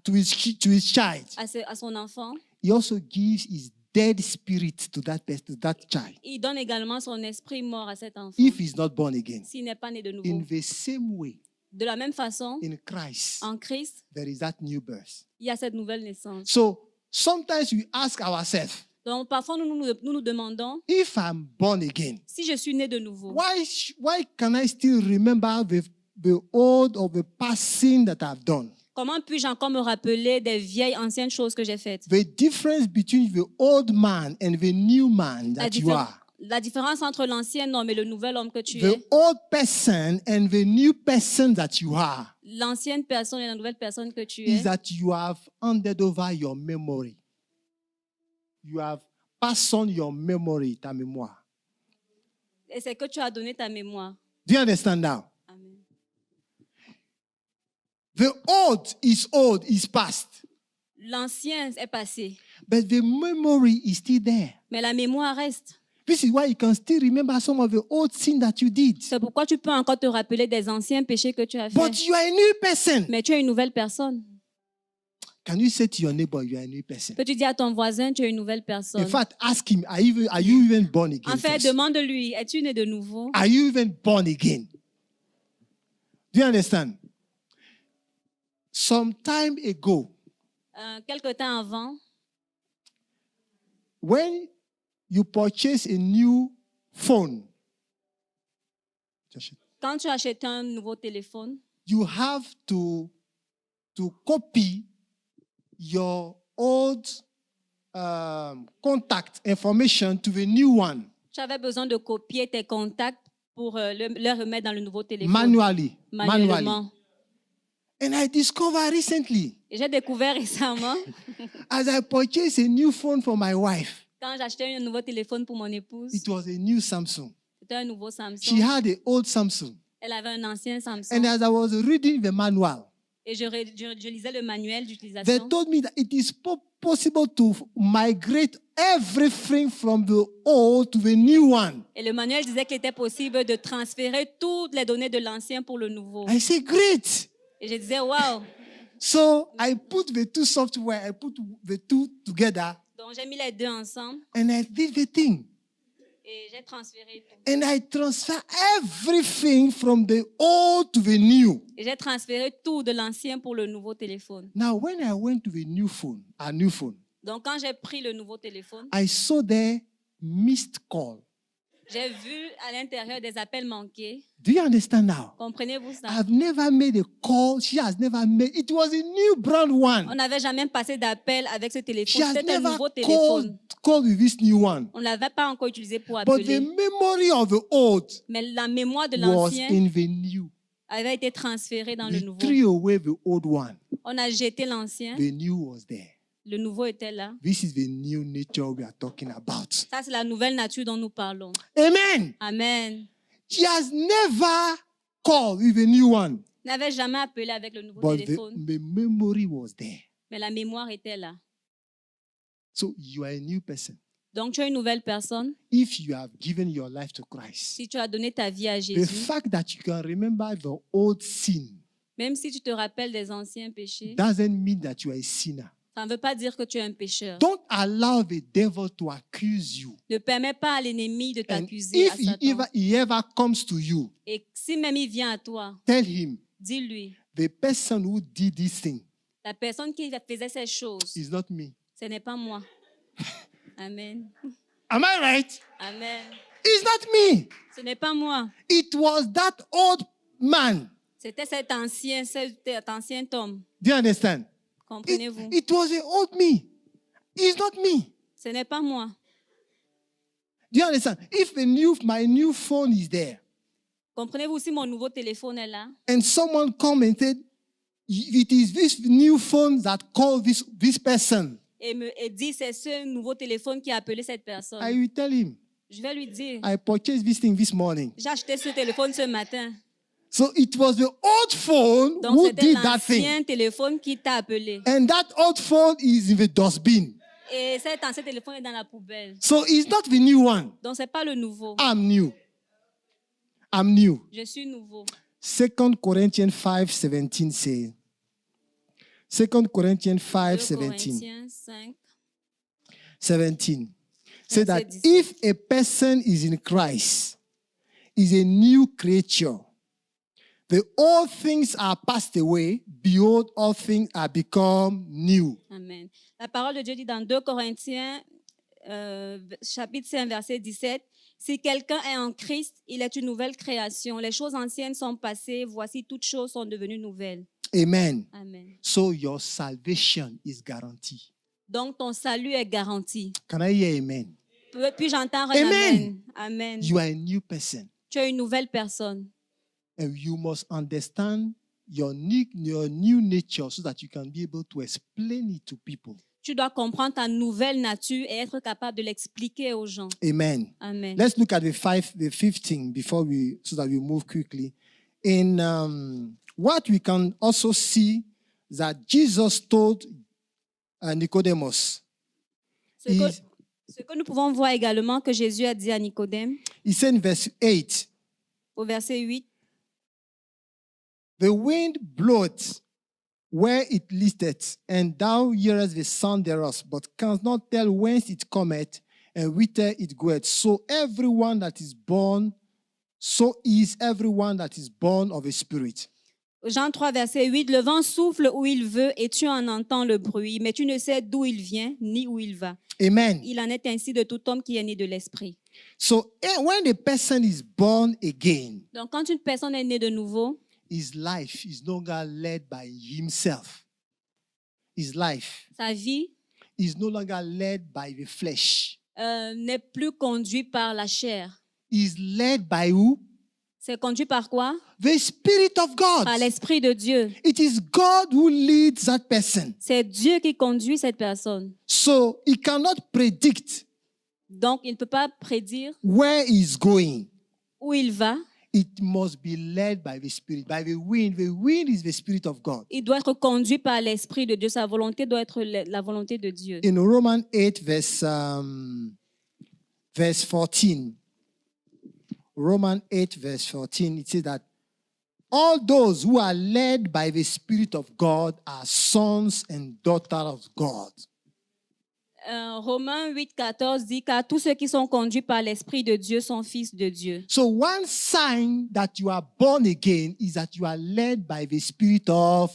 to his child, à son enfant. he also gives his dead spirit to that person, to that child, Il donne également son esprit mort à cet enfant if he's not born again. s'il n'est pas né de In nouveau. the same way, De la même façon, in Christ, en Christ, there is that new birth. il y a cette nouvelle naissance. So sometimes we ask ourselves, Donc parfois, nous demandons, if I'm born again, si je suis né de nouveau, why can I still remember the old or the past sin that I've done? comment puis-je encore me rappeler des vieilles, anciennes choses que j'ai faites? The difference between the old man and the new man that you are. La différence entre l'ancien homme et le nouvel homme que tu The es, old person and the new person that you are l'ancienne personne et la nouvelle personne que tu is es, that you have handed over your memory. You have passed on your memory, ta mémoire. et c'est que tu as donné ta mémoire. Do you understand now? Amen. The old is past, L'ancien est passé, but the memory is still there. mais la mémoire reste. This is why you can still remember some of the old sin that you did. C'est pourquoi tu peux encore te rappeler des anciens péchés que tu as But faits. you are a new person. Mais tu es une nouvelle personne. Can you say to your neighbor, you are a new person? Peux-tu dire à ton voisin, tu es une nouvelle In personne? fact, ask him, are you even born again? En fait, first? demande-lui, es-tu né de nouveau? Are you even born again? Do you understand? Some time ago, Quelque temps avant, when you purchase a new phone, quand tu achètes un nouveau téléphone, you have to copy your old contact information to the new one tu avais besoin de copier tes contacts pour le remettre dans le nouveau téléphone. manually. Manuellement. And I discovered recently, Et j'ai découvert récemment, as I purchased a new phone for my wife, quand j'achetais un nouveau téléphone pour mon épouse, it was a new Samsung. c'était un nouveau She Samsung. had an old Samsung. Elle avait un ancien And Samsung. as I was reading the manual, Et je lisais le manuel they d'utilisation. told me that it is possible to migrate everything from the old to the new one. Et le manuel disait qu'il était possible de transférer toutes les données de l'ancien pour le nouveau. I say, great. Et je disais, waouh! So I put the two software, I put the two together, Donc j'ai mis les deux ensemble and I did the thing. et j'ai transféré tout. And I transfer everything from the old to the new. Et j'ai transféré tout de l'ancien pour le nouveau téléphone. Now, when I went to the new phone, Donc quand j'ai pris le nouveau téléphone, I saw there missed call. j'ai vu à l'intérieur des appels manqués. Do you understand now? Comprenez-vous ça? I've never made a call. She has never made. It was a new brand On one. n'avait jamais passé d'appel avec ce She téléphone. has C'était un never nouveau téléphone. called with this new one. On ne l'avait pas encore utilisé pour But the appeler. memory of the old Mais la mémoire de was l'ancien in the new. avait été transférée dans le We nouveau. threw away the old one. On a jeté l'ancien. The new was there. Le nouveau était là. This is the new nature we are talking about. Ça, c'est la nouvelle nature dont nous parlons. Amen. Amen. She has never called with a new one. N'avait jamais appelé avec le nouveau But téléphone. the memory was there. Mais la mémoire était là. So you are a new person. Donc, tu es une nouvelle personne. If you have given your life to Christ, Si tu as donné ta vie à the Jésus, fact that you can remember the old sin même si tu te rappelles des anciens péchés, doesn't mean that you are a sinner. ça ne veut pas dire que tu es un pécheur. Don't allow the devil to accuse you. Ne permets pas à l'ennemi de And t'accuser à if Satan. he ever comes to you, Et si même il vient à toi, tell him dis-lui, the person who did this thing la personne qui faisait ces choses, is not me. ce n'est pas moi. Amen. Am I right? Amen. It's not me. Ce n'est pas moi. It was that old man. C'était cet ancien homme. Do you understand? Comprenez-vous? It was the old me. It's not me. Ce n'est pas moi. Do you understand? If my new phone is there, Comprenez-vous si mon nouveau téléphone est là and someone come and said, it is this new phone that called this person, et dit c'est ce nouveau téléphone qui a appelé cette personne, I will tell him, je vais lui dire, I purchased this thing this morning. j'ai acheté ce téléphone ce matin. So it was the old phone Donc who c'était did that thing. l'ancien téléphone qui t'a appelé. And that old phone is in the dustbin. Et cet ancien téléphone est dans la poubelle. So it's not the new one. Donc c'est pas le nouveau. I'm new. I'm new. Je suis nouveau. 2 Corinthians 5:17 says. 2 Corinthians 5:17. Corinthiens 5. 17. Say that Verset 17. if a person is in Christ, is a new creature. The old things are passed away, behold, all things are become new. Amen. La parole de Dieu dit dans 2 Corinthiens, chapitre 5, verset 17, « Si quelqu'un est en Christ, il est une nouvelle création. Les choses anciennes sont passées, voici toutes choses sont devenues nouvelles. Amen. » Amen. So your salvation is guaranteed. Donc, ton salut est garanti. Can I hear amen? Puis-je entendre un Amen. Amen. You are a new person. Tu es une nouvelle personne. And you must understand your new nature so that you can be able to explain it to people. Tu dois comprendre ta nouvelle nature et être capable de l'expliquer aux gens. Amen. Amen. Let's look at the 15 before so that we move quickly. In what we can also see that Jesus told Nicodemus. Ce que nous pouvons voir également que Jésus a dit à Nicodème, He said in verse 8, au verset 8, the wind bloweth where it listeth, and thou hearest the sound thereof, but canst not tell whence it cometh and whither it goeth. So everyone that is born, so is everyone that is born of a spirit. Jean 3, verset 8, le vent souffle où il veut et tu en entends le bruit, mais tu ne sais d'où il vient ni où il va. Amen. Il en est ainsi de tout homme qui est né de l'esprit. So when a person is born again, Donc, quand une personne est née de nouveau, his life is no longer led by himself. His life sa vie is no longer led by the flesh. n'est plus conduite par la chair. Is led by who? C'est conduit par quoi? The Spirit of God. Par l'Esprit de Dieu. It is God who leads that person. C'est Dieu qui conduit cette personne. So he cannot predict Donc, il ne peut pas prédire where he's going. où il va. It must be led by the Spirit, by the wind. The wind is the Spirit of God. Il doit être conduit par l'Esprit de Dieu. Sa volonté doit être la volonté de Dieu. In Romans 8, verse 14, Romans 8, verse 14, it says that all those who are led by the Spirit of God are sons and daughters of God. Romains 8, 14 dit car tous ceux qui sont conduits par l'Esprit de Dieu sont fils de Dieu. So one sign that you are born again is that you are led by the Spirit of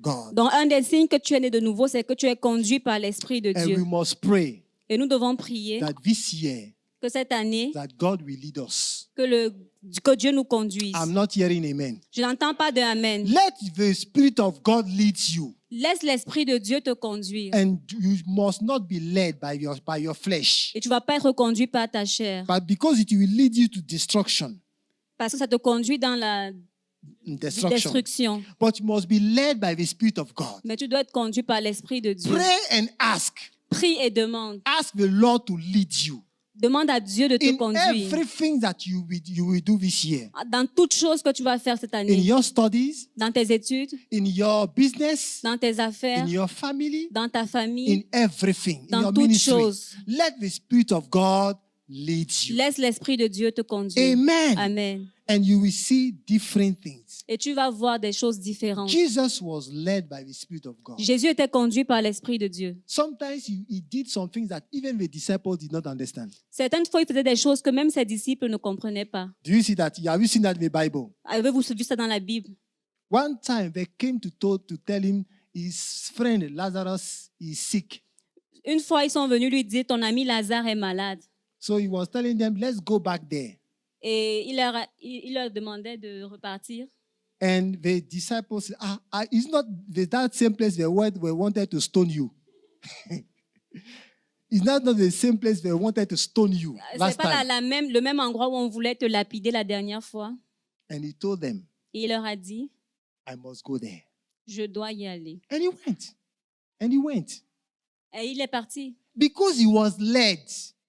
God. Donc, un des signes que tu es né de nouveau, c'est que tu es conduit par l'Esprit de And Dieu. we must pray Et nous devons prier that this year, que cette année, that God will lead us. que Dieu nous conduise. I'm not hearing amen. Je n'entends pas de Amen. Let the Spirit of God lead you. Laisse l'Esprit de Dieu te conduire. And you must not be led by your flesh. Et tu ne vas pas être conduit par ta chair. But because it will lead you to destruction. Parce que ça te conduit dans la destruction. But you must be led by the Spirit of God. Mais tu dois être conduit par l'Esprit de Dieu. Pray and ask. Prie et demande. Ask the Lord to lead you. Demande à Dieu de te In conduire. everything that you will do this year. Dans toutes choses que tu vas faire cette In année. your studies, Dans tes études, in your business, dans tes affaires, in your family, dans ta famille, in everything, in dans your toutes ministry. choses. Let the Spirit of God lead you. Laisse l'Esprit de Dieu te conduire. Amen. Amen. And you will see different things. Et tu vas voir des choses différentes. Jesus was led by the Spirit of God. Jésus était conduit par l'Esprit de Dieu. Sometimes he did some things that even the disciples did not understand. Certaines fois, il faisait des choses que même ses disciples ne comprenaient pas. Do you see that? Have you seen that in the Bible? Avez-vous vu ça dans la Bible? One time they came to tell him his friend Lazarus is sick. Une fois, ils sont venus lui dire, ton ami Lazare est malade. So he was telling them, let's go back there. Et il leur demandait de repartir. And the disciples said, it's not that same place where we wanted to stone you. It's not the same place where we wanted to stone you last C'est pas time. le même endroit où on voulait te lapider la dernière fois. And he told them, Et il leur a dit, I must go there. je dois y aller. And he went. And he went. Et il est parti Because he was led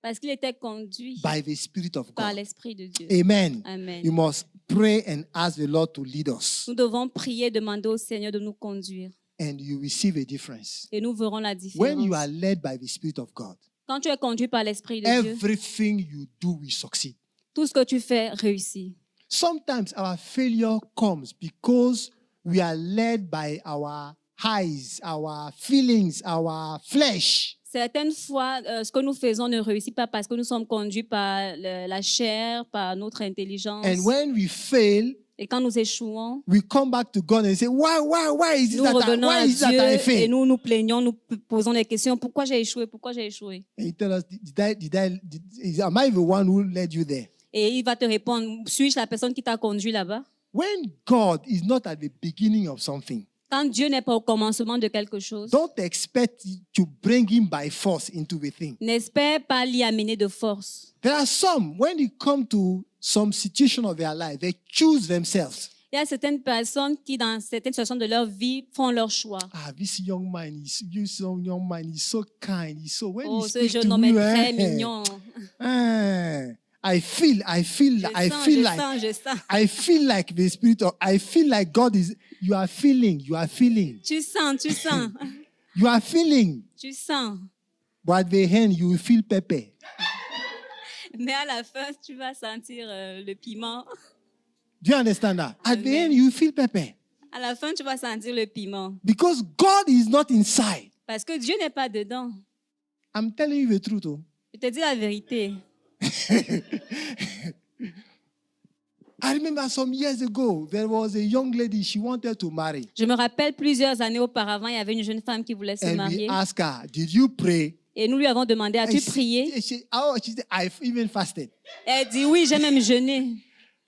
parce qu'il était conduit by the Spirit of par God. l'Esprit de Dieu. Amen. Amen. You must pray and ask the Lord to lead us. Nous devons prier, demander au Seigneur de nous conduire. And you will see the difference. Et nous verrons la When you are différence. led by the Spirit of God, Quand tu es conduit par l'Esprit de Dieu, everything you do will succeed. tout ce que tu fais réussit. Sometimes our failure comes because we are led by our eyes, our feelings, our flesh. Certaines fois, ce que nous faisons ne réussit pas parce que nous sommes conduits par la chair, par notre intelligence. And when we fail, Et quand nous échouons, we come back to God and say, why is it nous that revenons à I Dieu et fail? nous nous plaignons, nous posons des questions. Pourquoi j'ai échoué? Pourquoi j'ai échoué? And you tell us, am I the one who led you there? Et il va te répondre, suis-je la personne qui t'a conduit là-bas? When God is not at the beginning of something, Quand Dieu n'est pas au commencement de quelque chose, don't expect to bring him by force into the thing. n'espère pas l'y amener de force. There are some, when it comes to some situation of their life, they choose themselves. Il y a certaines personnes qui, dans certaines situations de leur vie, font leur choix. This young man is so kind. He's so when Oh, he ce speaks jeune to homme est you, très mignon. I feel like the spirit of, I feel like God is, you are feeling. Tu sens. You are feeling. Tu sens. But at the end, you will feel pepper. Mais à la fin, tu vas sentir le piment. Do you understand that? At the Amen. end, you feel pepper. À la fin, tu vas sentir le piment. Because God is not inside. Parce que Dieu n'est pas dedans. I'm telling you the truth. Oh. Je te dis la vérité. I remember some years ago, there was a young lady, she wanted to marry. Je me rappelle plusieurs années auparavant, il y avait une jeune femme qui voulait se And we marier. asked her, did you pray? Et nous lui avons demandé, as-tu prié? She said, I've even fasted. Elle dit, oui, j'ai même jeûné.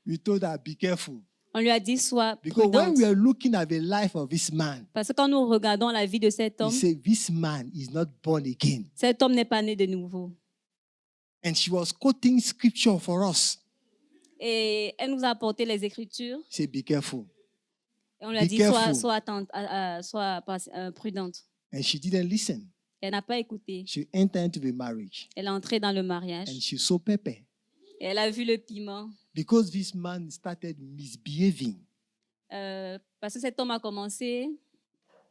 We told her, be careful. On lui a dit, sois Because when prudente. we are looking at the life of this man, Parce que quand nous regardons la vie de cet he homme, said, this man is not born again. cet homme n'est pas né de nouveau. And she was quoting scripture for us. Et elle nous a apporté les Écritures. She said, be careful. Et on lui a Be dit, careful. sois prudente. And she didn't listen. Elle n'a pas écouté. She entered into the marriage. Elle est entrée dans le mariage. And she saw pepper. Et elle a vu le piment. Because this man started misbehaving. Parce que cet homme a commencé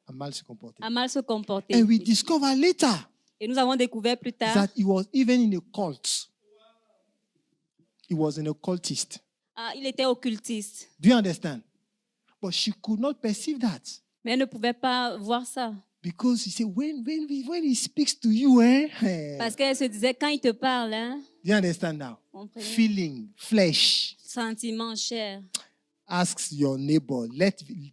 À mal se comporter. à mal se comporter. And we discovered later Et nous avons découvert plus tard, that he was even in a cult. He was an occultist. il était occultiste. Do you understand? But she could not perceive that. Mais elle ne pouvait pas voir ça. Because he said, when he speaks to you, Parce qu'elle se disait, quand il te parle, hein, do you understand now? comprenez? Feeling, flesh. Sentiment, chair. Ask your neighbor.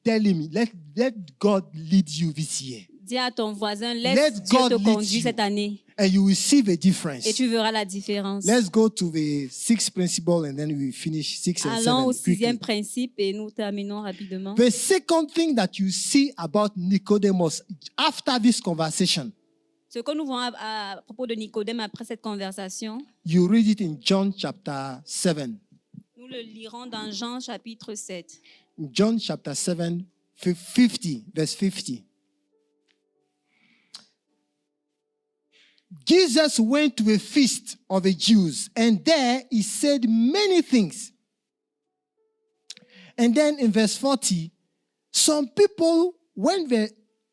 Tell him. Let God lead you this year, Dis à ton voisin, Let laisse Dieu God te lead conduire you. cette année. and you will see the difference. Et tu verras la différence. Let's go to the sixth principle, and then we finish 6 and 7. Allons au quickly. 6e principe et nous terminons rapidement. The second thing that you see about Nicodemus after this conversation, Ce que nous voyons à propos de Nicodème après cette conversation, you read it in John chapter 7. nous le lirons dans Jean chapitre 7. John chapter 7, 50, verse 50. Jesus went to a feast of the Jews, and there he said many things. And then in verse 40, some people, when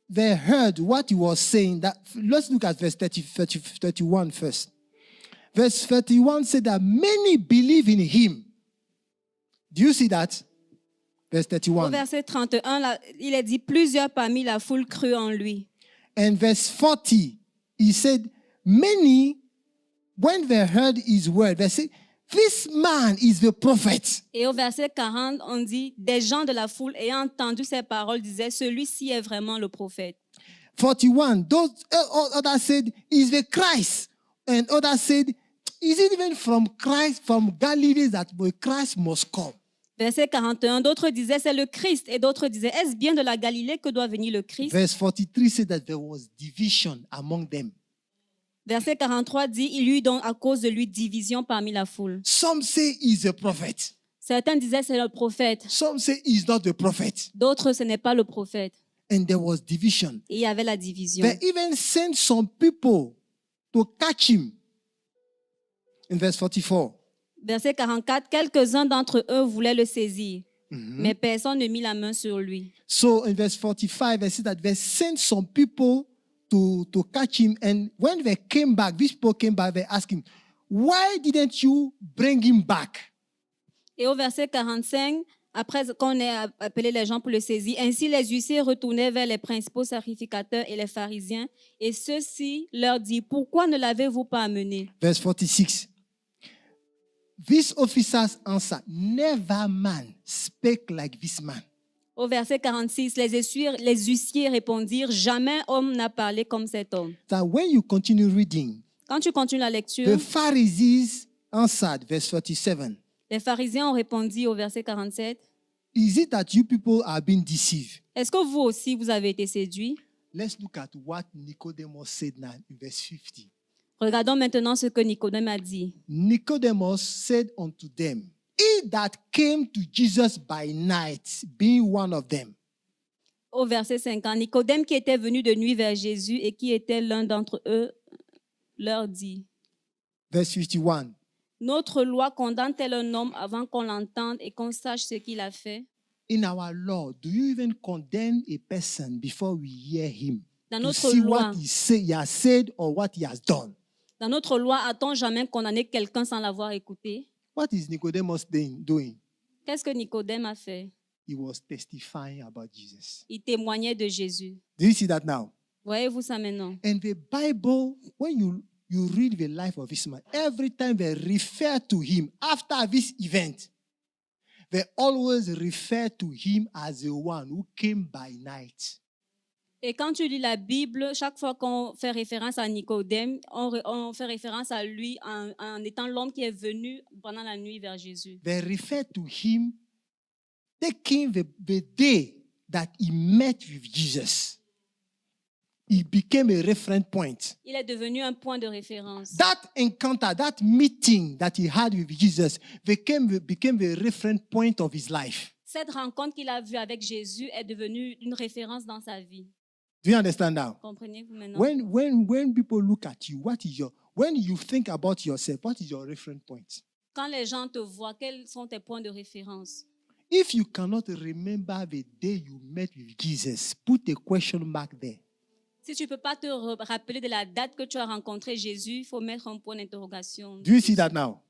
they heard what he was saying, let's look at verse 31 first. Verse 31 said that many believe in him. Do you see that? Verse Au 31. verset 31, là, il est dit, plusieurs parmi la foule crurent en lui. And verse 40, he said, many, when they heard his word, they said, this man is the prophet. Et au verset 40, on dit, des gens de la foule ayant entendu ces paroles disaient, celui-ci est vraiment le prophète. 41, those others said, is the Christ. And others said, is it even from Christ, from Galilee, that Christ must come? Verset 41, d'autres disaient, c'est le Christ. Et d'autres disaient, est-ce bien de la Galilée que doit venir le Christ? Verse 43 said that there was division among them. Verset 43 dit, il y eut donc à cause de lui division parmi la foule. Some say he's a prophet. Certains disaient, c'est le prophète. Some say he's not the prophet. D'autres, ce n'est pas le prophète. And there was division. Et il y avait la division. They even sent some people to catch him. In verse 44. Verset 44, quelques-uns d'entre eux voulaient le saisir, mais personne ne mit la main sur lui. So in verse 45, they said that they sent some people to catch him. And when they came back, these people came back, they asked him, why didn't you bring him back? Et au verset 45, après qu'on ait appelé les gens pour le saisir, ainsi les huissiers retournaient vers les principaux sacrificateurs et les pharisiens, et ceux-ci leur dit, pourquoi ne l'avez-vous pas amené? Verse 46. These officers answered, never man spake like this man. Au verset 46, les huissiers répondirent, jamais homme n'a parlé comme cet homme. That when you continue reading, Quand tu continues la lecture, the Pharisees answered, verse 47. les pharisiens ont répondu au verset 47, Is it that you people are being deceived? est-ce que vous aussi vous avez été séduits? Let's look at what Nicodemus said now in verse 50. Regardons maintenant ce que Nicodème a dit. Nicodemus said unto them, he that came to Jesus by night, being one of them. Au verset 50, Nicodème qui était venu de nuit vers Jésus et qui était l'un d'entre eux, leur dit, Verse 51. notre loi condamne-t-elle un homme avant qu'on l'entende et qu'on sache ce qu'il a fait? In our law, do you even condemn a person before we hear him? Dans To notre see loi, what he has said or what he has done. dans notre loi, a-t-on jamais condamné quelqu'un sans l'avoir écouté? What is Nicodemus doing? Qu'est-ce que Nicodème a fait? He was testifying about Jesus. Il témoignait de Jésus. Do you see that now? Voyez-vous ça maintenant? And the Bible, when you read the life of this man, every time they refer to him after this event, they always refer to him as the one who came by night. Et quand tu lis la Bible, chaque fois qu'on fait référence à Nicodème, on fait référence à lui en étant l'homme qui est venu pendant la nuit vers Jésus. They refer to him taking the day that he met with Jesus. He became a reference point. Il est devenu un point de référence. That encounter, that meeting that he had with Jesus became the reference point of his life. Cette rencontre qu'il a vue avec Jésus est devenue une référence dans sa vie. Do you understand now? Comprenez-vous maintenant? When people look at you, when you think about yourself, what is your reference point? Quand les gens te voient, quels sont tes points de référence? If you cannot remember the day you met with Jesus, put a question mark there. Si tu ne peux pas te rappeler de la date que tu as rencontré Jésus, il faut mettre un point d'interrogation. Do you see that now?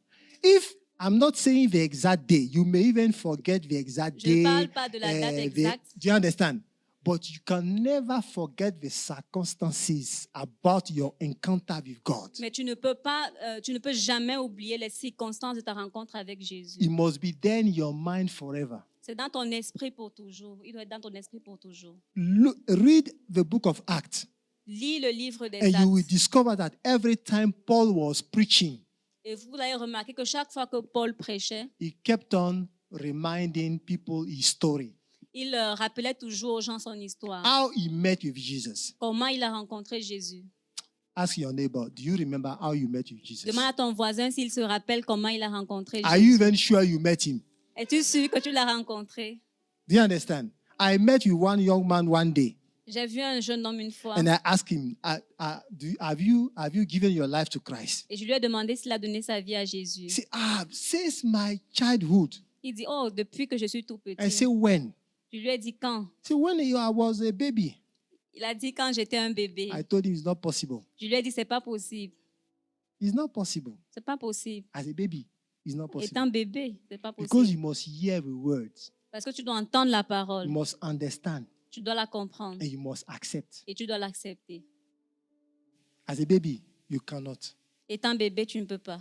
If I'm not saying the exact day, you may even forget the exact Je ne day. parle pas de la date exacte. Do you understand? But you can never forget the circumstances about your encounter with God. Mais tu ne peux jamais oublier les circonstances de ta rencontre avec Jésus. It must be there in your mind forever. C'est dans ton esprit pour toujours. Il doit être dans ton esprit pour toujours. Read the book of Acts, Lis le livre des and you will Actes. discover that every time Paul was preaching, Et vous allez remarquer que chaque fois que Paul prêchait, he kept on reminding people his story, il rappelait toujours aux gens son histoire. how he met with Jesus. Comment il a rencontré Jésus. Ask your neighbor, do you remember how you met with Jesus? Demande à ton voisin s'il se rappelle comment il a rencontré Are you Jésus. even sure you met him? Es-tu sûr que tu l'as rencontré? Do you understand? I met with one young man one day, J'ai vu un jeune homme une fois and I asked him, have you given your life to Christ? et je lui ai demandé s'il a donné sa vie à Jésus. He said, since my childhood. Il dit, oh, depuis que je suis tout petit. I said, when? Je lui ai dit quand? He said, when I was a baby. Il a dit quand j'étais un bébé. I told him it's not possible. Je lui ai dit, c'est pas possible. It's not possible. C'est pas possible. As a baby, it's not possible. Étant bébé, c'est pas Because possible. you must hear the words. Parce que tu dois entendre la You parole. must understand. Tu dois la comprendre. And you must accept. Et tu dois l'accepter. As a baby, you cannot. Étant bébé, tu ne peux pas.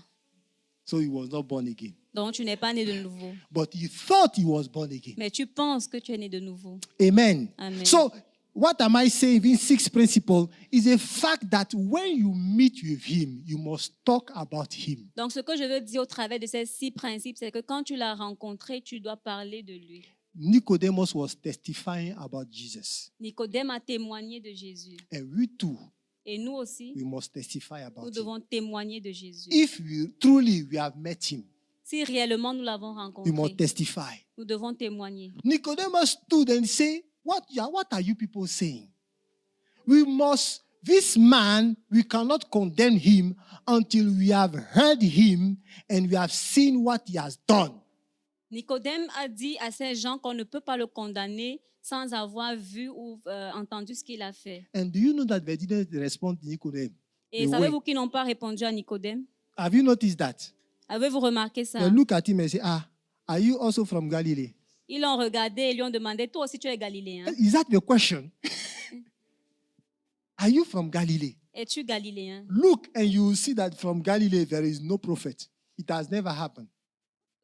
So he was not born again. Donc, tu n'es pas né de nouveau. But he thought he was born again. Mais tu penses que tu es né de nouveau. Amen. Amen. So what am I saying? These 6 principles is the fact that when you meet with him, you must talk about him. Donc, ce que je veux dire au travers de ces 6 principes, c'est que quand tu l'as rencontré, tu dois parler de lui. Nicodemus was testifying about Jesus. Nicodème a témoigné de Jésus. And we too, Et nous aussi, we must testify nous about him. devons témoigner de Jésus. If we truly we have met him, Si réellement nous l'avons we rencontré, must testify. nous devons témoigner. Nicodemus stood and said, what are you people saying? This man, we cannot condemn him until we have heard him and we have seen what he has done. Nicodème a dit à ces gens qu'on ne peut pas le condamner sans avoir vu ou entendu ce qu'il a fait. And do you know that they didn't respond to Nicodemus? Et The savez-vous way. qu'ils n'ont pas répondu à Nicodème? Have you noticed that? Avez-vous remarqué ça? They look at him and say, Are you also from Galilee? Ils l'ont regardé et lui ont demandé, toi aussi tu es galiléen? Is that the question? Are you from Galilee? Es-tu galiléen? Look, and you will see that from Galilee there is no prophet. It has never happened.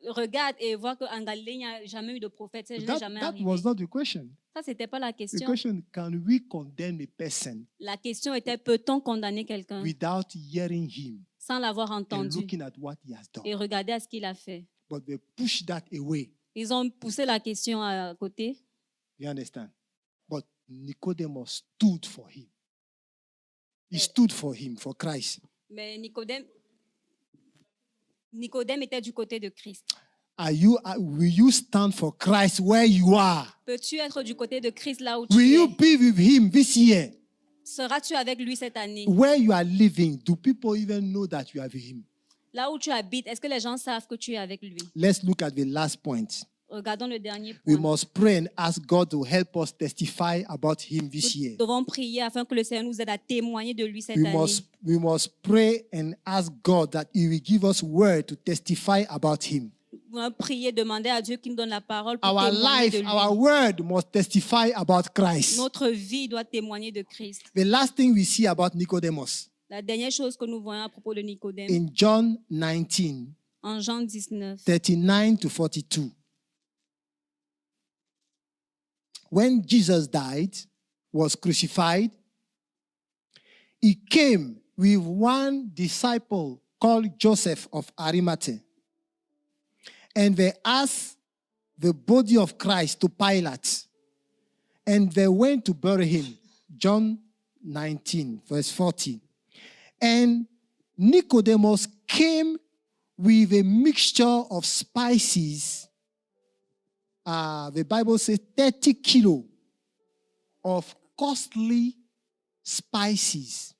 Regarde et vois qu'en Galilée, il n'y a jamais eu de prophète. Ça n'est jamais That arrivé. was not the question. Ça, ce n'était pas la The question. question, can we condemn a person La question était, peut-on condamner quelqu'un without hearing him sans l'avoir and entendu looking at what he has et done? regarder à ce qu'il a fait? But they push that away. Ils ont poussé la question à côté. You understand? But Nicodemus stood for him. He stood for him, for Christ. Mais Nicodème était du côté de Christ. Will you stand for Christ where you are? Peux-tu être du côté de Christ là où tu Will you es? be with him this year? Seras-tu avec lui cette année? Where you are living, do people even know that you are with him? Là où tu habites, est-ce que les gens savent que tu es avec lui? Let's look at the last point. Regardons le dernier We point. must pray and ask God to help us testify about him this year. Nous devons prier afin que le Seigneur nous aide à témoigner de lui cette We année. we must pray and ask God that he will give us word to testify about him. Nous devons prier, demander à Dieu qu'il nous donne la parole pour Our témoigner life, de lui. our word must testify about Christ. Notre vie doit témoigner de Christ. The last thing we see about Nicodemus La dernière chose que nous voyons à propos de Nicodème, in John 19, en Jean 19, 39 to 42. When Jesus died, was crucified, he came with one disciple called Joseph of Arimathea. And they asked the body of Christ to Pilate. And they went to bury him. John 19, verse 40. And Nicodemus came with a mixture of spices. The Bible says 30 kilo of costly spices,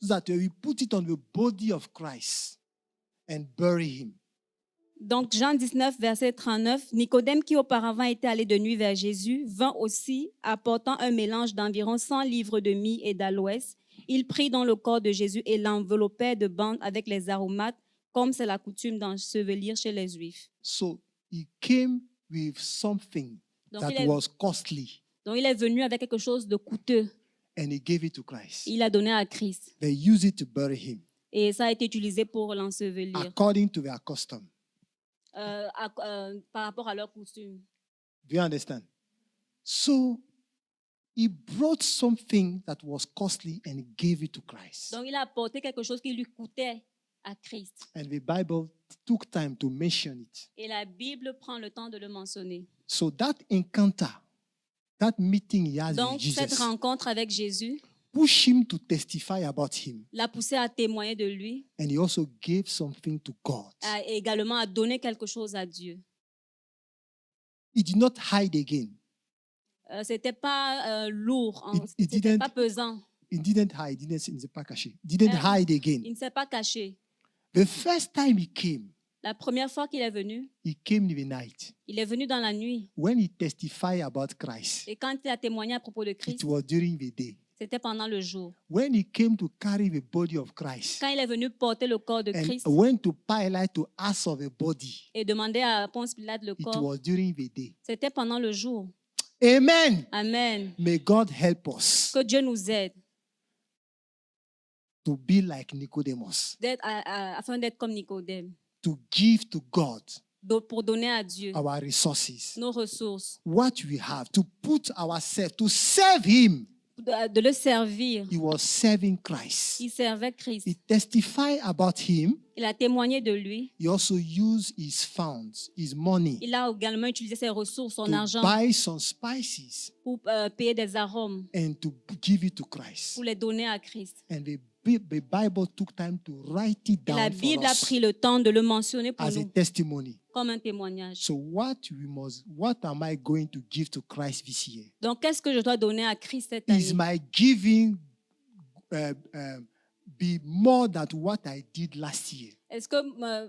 so that we put it on the body of Christ and bury him. Donc, Jean 19, verset 39, Nicodème, qui auparavant était allé de nuit vers Jésus, vint aussi, apportant un mélange d'environ 100 livres de myrrhe et d'aloès. Il prit dans le corps de Jésus et l'enveloppait de bandes avec les aromates, comme c'est la coutume d'ensevelir chez les Juifs. So he came with something Donc, that was costly, Donc, il est venu avec quelque chose de coûteux. and he gave it to Christ. Il l'a donné à Christ. They used it to bury him, Et ça a été utilisé pour l'ensevelir according to their custom. par rapport à leur coutume. Do you understand? So he brought something that was costly and gave it to Christ. Donc, il a apporté quelque chose qui lui coûtait à Christ. And the Bible took time to mention it. Et la Bible prend le temps de le mentionner. So that encounter, that meeting he has Donc, with cette Jesus, rencontre avec Jésus pushed him to testify about him. l'a poussé à témoigner de lui, And he also gave something to God. également à donner quelque chose à Dieu. He did not hide again. C'était pas lourd, It c'était didn't- pas pesant. He didn't hide. Il ne s'est pas caché. Didn't hide again. Il ne s'est pas caché. The first time he came La première fois qu'il est venu, in the night. il est venu dans la nuit. When he testified about Christ, Et quand il a témoigné à propos de it Christ, was during the day. c'était pendant le jour. When he came to carry the body of Christ Quand il est venu porter le corps de and Christ went to Pilate to ask for the body, et demander à Ponce Pilate le it corps, was during the day. c'était pendant le jour. Amen. Amen. May God help us Que Dieu nous aide to be like Nicodemus, afin d'être comme Nicodème, to give to God pour donner à Dieu our resources, nos ressources, what we have, to put ourselves, to serve him. de le servir. He was serving Christ. Il servait Christ. He testified about him. Il a témoigné de lui. He also used his funds, his money, Il a également utilisé ses ressources, son to argent, buy some spices pour payer des arômes, and to give it to Christ. pour les donner à Christ. And the Bible took time to write it Et la down for Bible a us pris le temps de le mentionner pour as a nous, testimony. comme un témoignage. So what am I going to give to Christ this year? Donc, qu'est-ce que je dois donner à Christ cette Is année? my giving be more than what I did last year? Est-ce que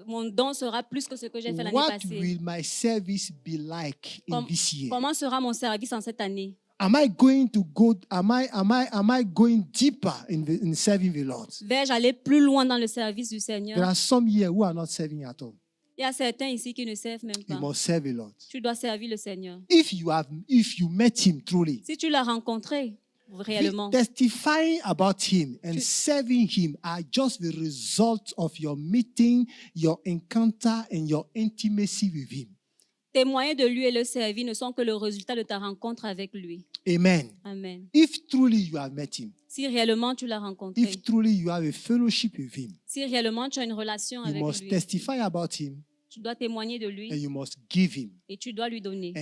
mon don sera plus que ce que j'ai fait l'année What passée? will my service be like in this year? Comment sera mon service en cette année? Am I going to go? Am I going deeper in serving the Lord? Vais-je aller plus loin dans le service du There Seigneur? are some here who are not serving at all. Il y a certains ici qui ne servent même You pas. must serve a lot. Tu dois servir le Seigneur. If you met him truly, Si tu l'as rencontré réellement, testifying about him and Tu- serving him are just the result of your meeting, your encounter, and your intimacy with him. témoigner de lui et le servir ne sont que le résultat de ta rencontre avec lui. Amen. Amen. If truly you have met him, Si réellement tu l'as rencontré, if truly you have a fellowship with him, si réellement tu as une relation you avec must lui, testify about him tu dois témoigner de lui and you must give him. et tu dois lui donner.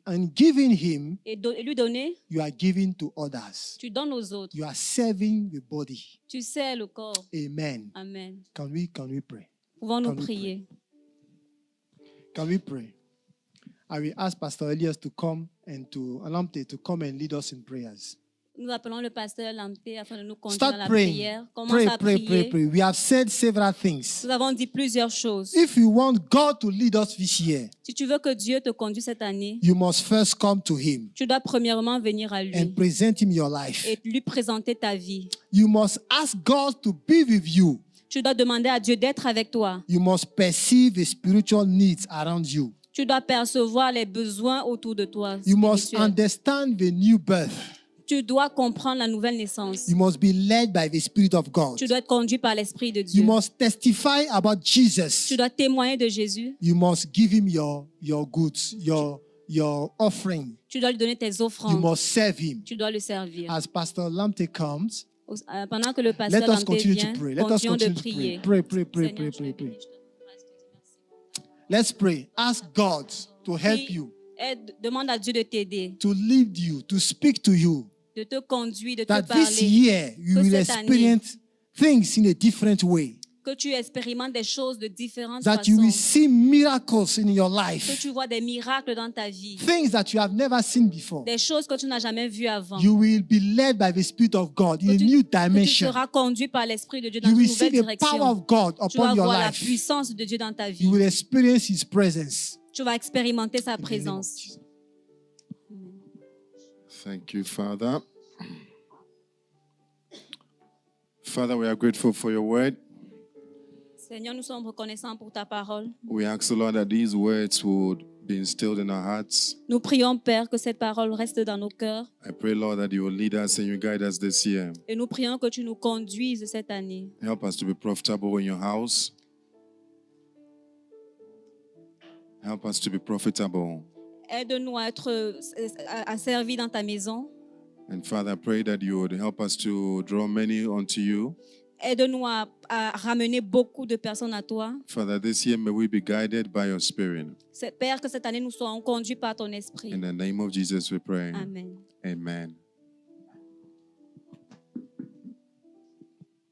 And giving him, Et lui donner, you are giving to others. tu donnes aux autres. You are serving the body. Tu sers le corps. Amen. Amen. Can we pray? Pouvons-nous Can we prier? Can we pray? I will ask Pastor Elias to come and to come and lead us in prayers. Nous appelons le pasteur Lampté afin de nous conduire dans Start la praying. prière. Commence Pray, à pray, prier. pray, pray. We have said several things. Nous avons dit plusieurs choses. If you want God to lead us this year, Si tu veux que Dieu te conduise cette année, you must first come to Him tu dois premièrement venir à lui and present Him your life. et lui présenter ta vie. You must ask God to be with you. Tu dois demander à Dieu d'être avec toi. You must perceive the spiritual needs around you. Tu dois percevoir les besoins autour de toi. You must spirituels. understand the new birth. Tu dois comprendre la nouvelle naissance. You must be led by the Spirit of God. Tu dois être conduit par l'Esprit de You Dieu. must testify about Jesus. Tu dois témoigner de Jésus. You must give Him your goods, your offering. Tu dois lui donner tes You offrandes. must serve Him. Tu dois le servir. As Pastor Lamte comes, Pendant que le pasteur let us Lampté continue vient, to pray. Let us continuons de continue to prier. pray. Pray, pray, Seigneur, pray, je pray, te pray. bénis, je te grâce, je te dis merci. Let's pray. Ask God to help Prie, you, demande à Dieu de t'aider, to lead you, to speak to you. de te conduire, de te That this parler, year you que will cette année, experience things in a different way. que tu expérimentes des choses de différentes That you will façons, see miracles in your que life. tu vois des miracles dans ta vie, Things that you have never seen before. des choses que tu n'as jamais vues avant. You will be led by the Spirit of God in a Que new tu dimension. seras conduit par l'Esprit de Dieu dans You une will see nouvelle the power direction. of God Tu vas upon your voir la life. puissance de Dieu dans ta vie. You will experience His presence. Tu vas expérimenter sa In the name of présence. Jesus. Thank you, Father. Father, we are grateful for your word. Seigneur, nous sommes reconnaissants pour ta parole. We ask the Lord that these words would be instilled in our hearts. Nous prions, Père, que cette parole reste dans nos cœurs. I pray, Lord, that you will lead us and you guide us this year. Et nous prions que tu nous conduises cette année. Help us to be profitable in your house. Help us to be profitable. Aide-nous à être à servir dans ta maison. And Father, I pray that you would help us to draw many unto you. Aide-nous à ramener beaucoup de personnes à toi. Father, this year may we be guided by your Spirit. Père, que cette année nous soyons conduits par ton esprit. In the name of Jesus we pray. Amen. Amen.